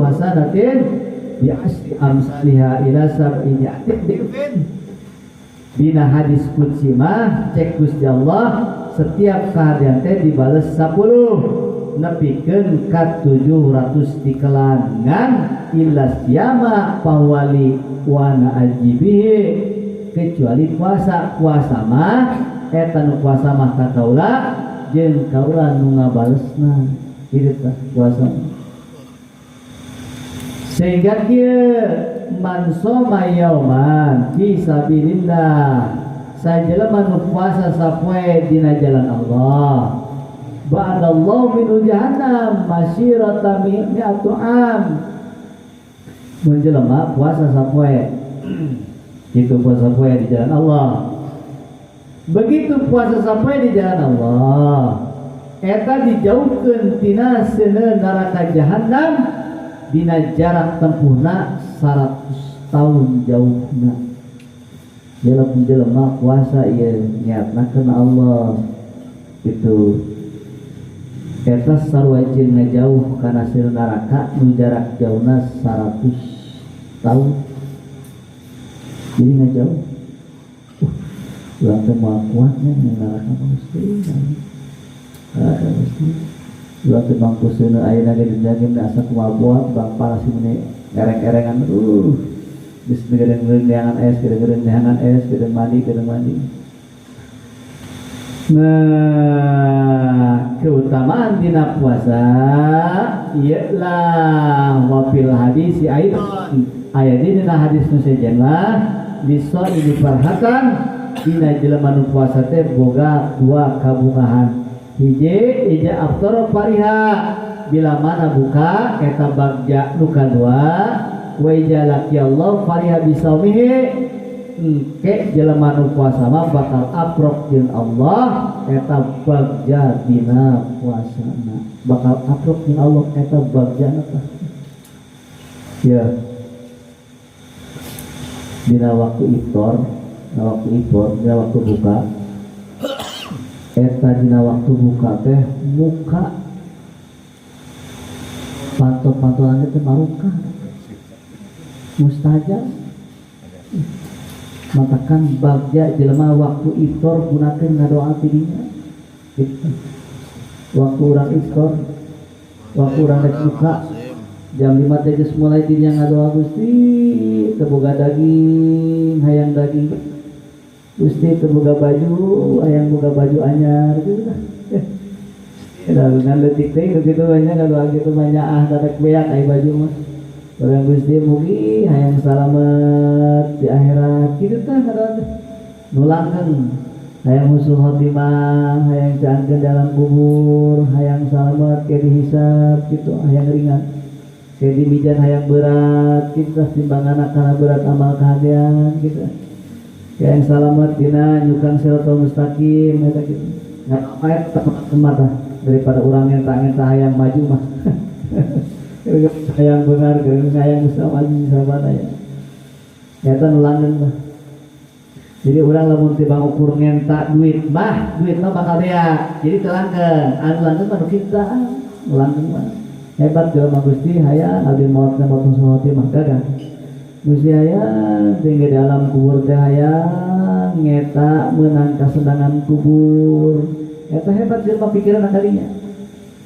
hasanatin bi asri amsalha ila sab'i mi'atin. Dina hadis qudsi mah cek Gusti Allah setiap kehadian teh dibales 10 nepikeun ka 700 dikelangan illa siyama pawali wa na'ajibihi kecuali puasa mah eta nu puasa mah ka kaula jeung kaula nu ngabalesna kitu tah puasa. Sehingga kieu man shoma yauman fi sabilillah sajelema nu puasa sapoe dina jalan Allah ba'dallahu min jahannam masyirata mi'atu am menjelema puasa sapoe. Itu puasa sapoe di jalan Allah. Begitu puasa sapoe di jalan Allah, eta dijauhkeun tina seuneu neraka jahanam dina jarak tempuhna 100 tahun jauhna. Jelema puasa ieu niatna kana Allah itu eta sarwajin ngajauh kana sir neraka nu jarak jauhna 100 tahun. Jadi ngajauh. Urang teh moal kuatnya yang neraka mesti. Ada mesti. Urang teh bangku seuneu ayeuna ge dendagem asa kumaha buat bang parasi mene ereng-erengan geus geureung-geureungan es, geureung-geureungan es, geureung mandi. Nah, keutamaan dina puasa ialah wafil hadis aidan aya dina hadis nu sejenna bisa diperhatikan dina jelema nu puasa teh boga dua kabungahan. Hiji aftar fariha bila mana buka eta bagja nu kadua wa jalaki Allah fariha bisaumihi ke jelema nu puasa mah bakal aprok jeung Allah eta bagja dina puasana, bakal aprok jeung Allah eta bagjana tah. Ya. Dina waktu iftar, dina waktu buka. Eta dina waktu buka teh muka pantol-pantolannya teh maruka. Mustajab. Matakan bagja jelema waktu iftar gunakeun ngadoa ti dinya. Gitu. Waktu urang iftar, waktu urang rek buka jam 5 teh geus mulai dinya ngadoa Gusti teu boga daging, hayang daging. Gusti teu boga baju, hayang boga baju anyar gitu lah. Ngan leutik teh kitu banyak ngadoa kitu banyak dadak beak aya baju mah. Orang Gusti mugi hayang salamet di akhirat kitu teh ngadoa teh. Nulangkeun hayang husnul khotimah, hayang janten dalam kubur, hayang salamet ke dihisab gitu, hayang ringan. Ke di mijan hayang berat, kita timbangan kana berat amal kahadean gitu. Hayang salamet dina nyukang siratal mustaqim eta gitu. Ngapain tempat daripada urang yang hayang maju mah. Hayang benar geuning hayang bisa maju sabana ya. Eta nulangkeun mah. Jadi urang lamun tibang ukur ngenta duit mah bakal beak. Jadi telangkeun, anu lankeun mah kita nulangkeun mah. Hebat jelema Gusti hayang abdi maotna maot husnul mah gagah. Gusti hayang tinggal dalam kubur teh hayang ngeta meunang kasenangan kubur. Eta hebat jelema pikiran kalinya.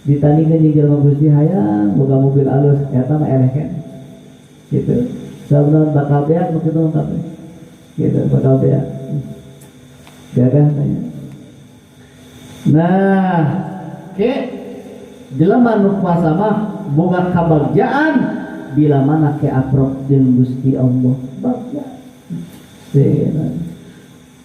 Ditandingkeun jeung jelema Gusti hayang boga mobil alus eta mah eleh kan. Gitu. Sabna bakal beak nu kitu mah kabeh. Gitu bakal beak. Gagah tanya. Nah, ke jelema nu puasa mah boga kabagjaan bila mana ke aprok jeung Gusti Allah. Bagja. Sena.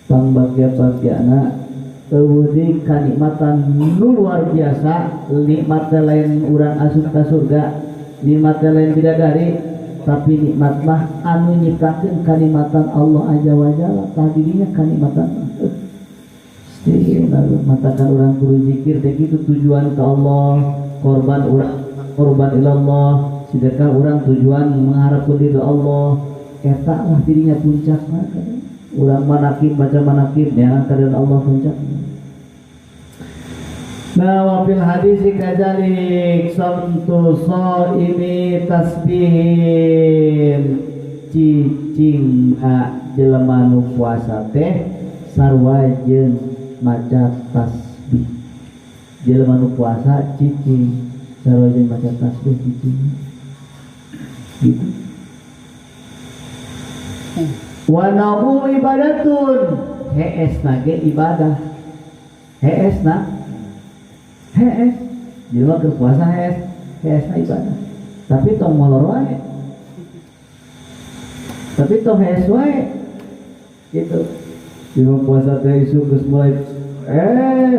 Pangbagja-bagjana teuweuh kanikmatan nu luar biasa, nikmat lain urang asup ka surga, nikmat lain bidadari, tapi nikmat mah anu nyiptakeun kanikmatan Allah Azza wa Jalla, tadinya kanikmatan. Matakan urang kudu zikir teh kitu tujuan ka Allah, korban ilallah, sedekah urang tujuan mengharapkeun ridho Allah, eta lah dirinya puncakna. Urang manakib baca manakib ya kareun Allah puncak. Nah, wa fil hadis kadzalik samtu shaimi tasbihin cicing jelema nu puasa teh sarua jeung maca tasbih. Jelema nu puasa cicing sarua jeung maca tasbih cicing. Gitu. Wa namu ibadatun heesna ge ibadah. Heesna hees jelema keur puasa heesna ibadah. Tapi tong molor wae. Tapi tong hees wae. Gitu. Jelema puasa teh isu geus mulai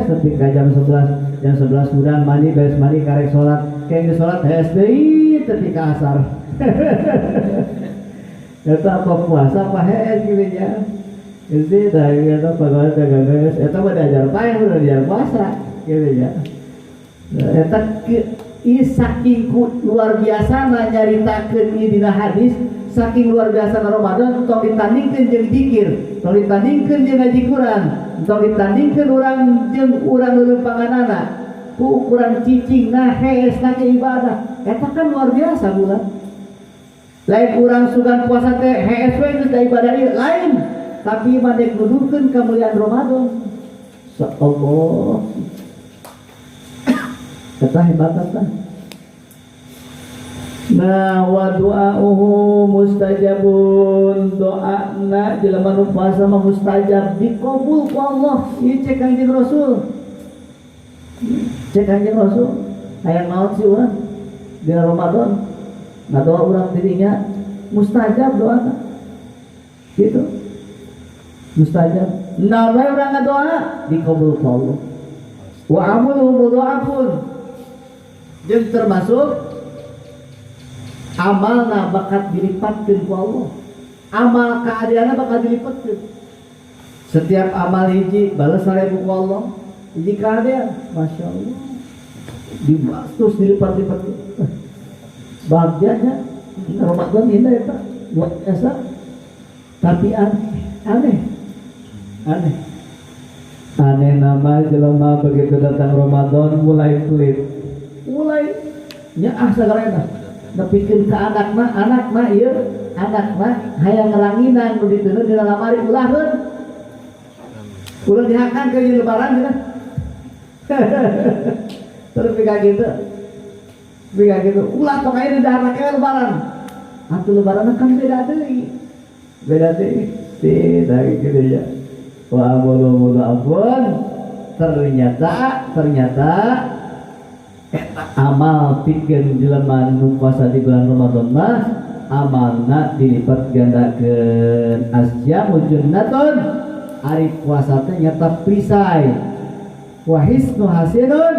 tapi ka jam 11 urang mandi beres mandi karek salat. Kayak geus salat hees deui tapi ka asar. Eta apa puasa apa hees gitu ya. Jadi dari eta pegawai dagang eta mah diajar paeh udah diajar puasa gitu ya. Eta saking luar biasa nyaritakeun ieu dina hadis, saking luar biasa Ramadan tong ditandingkeun jeung zikir, tong ditandingkeun jeung ngaji Quran, tong ditandingkeun urang jeung urang leuleumpanganana ku ukuran cicingna heesna ke ibadah. Eta kan luar biasa bulan. Lain urang sugan puasa teh hees we geus da ibadah ieu lain, tapi mandek nuduhkeun kamuliaan Ramadan. Allah. Eta hebat eta. Nah, wa du'auhu mustajabun, doana jelema nu puasa mah mustajab, dikabul ku Allah. Ieu cek Kanjeng Rasul. Cek Kanjeng Rasul, hayang naon sih urang di Ramadan? Ngadoa urang dirinya mustajab doana. Gitu. Mustajab. Nah, bae urang ngadoa dikabul ku Allah. Wa amaluhu mudha'afun. Jeung termasuk amalna bakat dilipatkeun ku Allah. Amal kaadiana bakal dilipatkeun. Setiap amal hiji bales 1000 ku Allah. Hiji kaadian, Masya Allah. Dibahas terus dilipat-lipat. Bahagianya Ramadan indah eta, luar biasa. Tapi aneh. Aneh nama jelema begitu datang Ramadan mulai pelit. Mulai nyaah sagarena. Nepikeun ka anakna ieu anakna hayang ngeranginan nu diteuneun dina lamari ulahkeun. Ulah dihakan ke lebaran cenah. Terus pika gitu. Ulah tong aya di anakna lebaran. Atuh lebaran kan beda deui. Tidak gitu ya. Wa amulu afwan. Ternyata amal pikeun jelema nu puasa di bulan Ramadan mah amalna dilipat gandakeun. Asyamu junnatun, ari puasa teh nyata perisai. Wa hisnu hasinun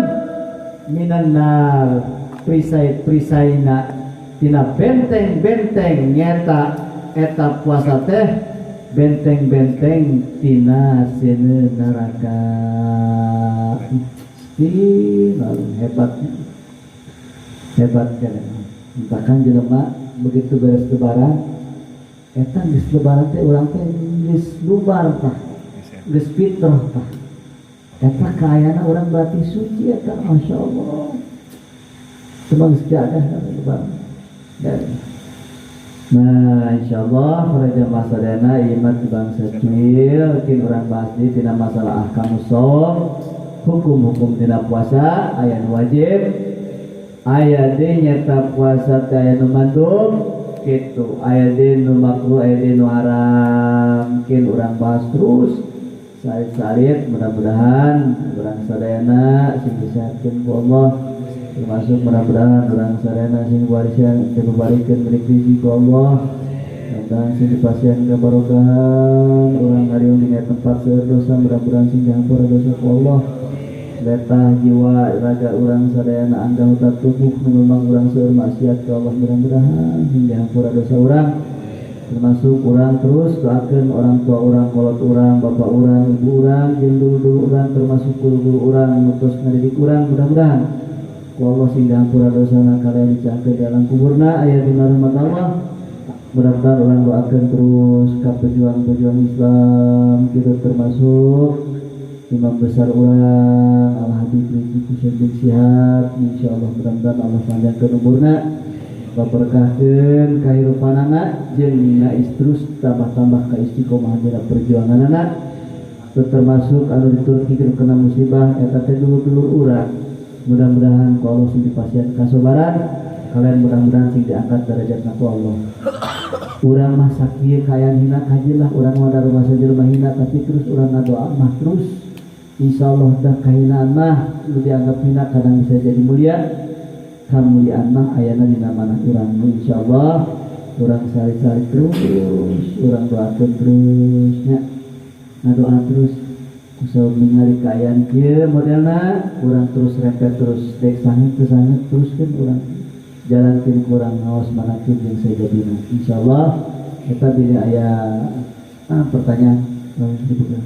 minan nar, perisai-perisaina tina benteng-benteng nyata eta puasa teh benteng-benteng tina seueur neraka. Hebat kan. Bahkan jelema begitu beres lebaran eta geus lebaran teh urang teh geus lubar tah, geus fitrah tah. Eta kaayana urang berarti suci eta, Masya Allah. Cuma geus jadah lebaran. Nah, insyaallah para jamaah sadayana iman bangsa kecil kin urang bahas di tina masalah ahkamus shaum. Hukum-hukum tina puasa aya nu wajib, aya deui nyata puasa teh aya nu mandub kitu, aya deui nu makruh, aya deui nu haram. Mungkin urang bahas terus salit-salit, mudah-mudahan urang sadayana sing disehatkeun ku Allah, termasuk mudah-mudahan urang sadayana sing warisan dibarikeun rezeki ku Allah, dan sing dipasieun kabarokahan urang ngariung dina tempat seueur dosa, mudah-mudahan sing diampura dosa ku Allah. Letah jiwa raga urang sadayana anggota tubuh memang urang seueur maksiat ke Allah, mudah-mudahan hingga hampura dosa urang, termasuk urang terus doakeun orang tua urang, kolot urang, bapak urang, ibu urang, jeung dulu-dulu urang, termasuk guru-guru urang nutus ngadidik urang, mudah-mudahan ku Allah hingga hampura dosana kalian dicakeun dalam kuburna aya dina rahmat Allah. Mudah-mudahan urang doakeun terus ka pejuang-pejuang Islam kita, termasuk Imam besar urang Al-Habib Rizik Husain bin Syihab, insyaallah mudah-mudahan Allah panjangkeun umurna, berkahkeun kahirupanana jeung ngais terus tambah-tambah ka istiqomah dina perjuanganana, termasuk anu diturunkeun kena musibah eta teh dulur-dulur urang. Mudah-mudahan ku Allah sing dipasieun kasabaran, kalian mudah-mudahan sing diangkat derajatna ku Allah. Urang mah sakieu kaayaan hina kajilah, urang mah rumah saja rumah hina, tapi terus urang ngadoa mah terus. Insyaallah dah kahinaan mah nu dianggap hina kadang bisa jadi mulia. Kamuliaan mah ayana dina manah urang. Insyaallah urang sari-sari terus, urang doakeun terus nya. Ngadoa terus kusaha ningali kaayaan kieu modelna, urang terus repet terus dek sanget teruskeun urang. jalankeun kurang ngaos manakeun jeung sajadina insyaallah eta bila aya pertanyaan dibuka.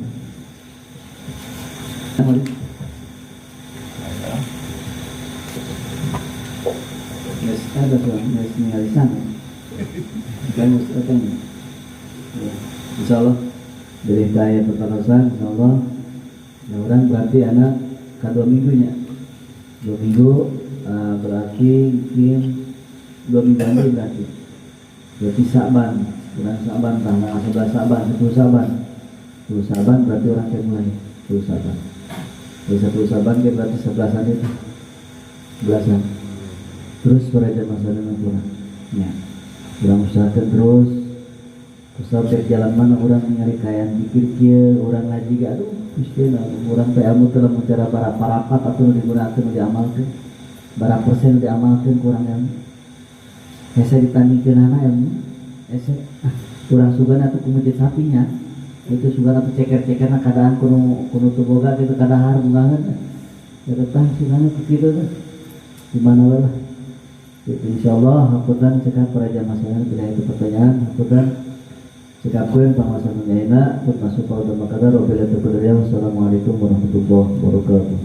Yes, ada tuh, yes, ningali sana. Kan ustaz ya. Insyaallah dari daya pertanasan insyaallah ya orang berarti anak ka 2 minggunya 2 minggu berarti mungkin 2 minggu lagi berarti Sa'ban bulan Sa'ban tanggal 11 Sa'ban 10 Sa'ban berarti orang kayak mulai 10 Sa'ban 10 Sa'ban kayak berarti 11an itu 11an terus beraja masa dengan kurang ya kurang usahakan terus sampai jalan mana orang nyari kayaan pikir kia orang ngaji gak aduh Gusti orang teh ilmu telah cara parapat atau digunakan diamalkan berapa persen diamalkan kurang ilmu saya ditandingkan anak ilmu kurang sugan atau kumujit sapinya itu sugan atau ceker-cekerna kadang kuno tuboga gitu kadahar bungangan ya tetang sugannya begitu kan dimana lah insyaallah haputan cekap peraja masalah bila itu pertanyaan haputan sikapkeun pamasan nyaina pun masuk pada makadar wabillahi taufiq. Wassalamualaikum warahmatullahi wabarakatuh.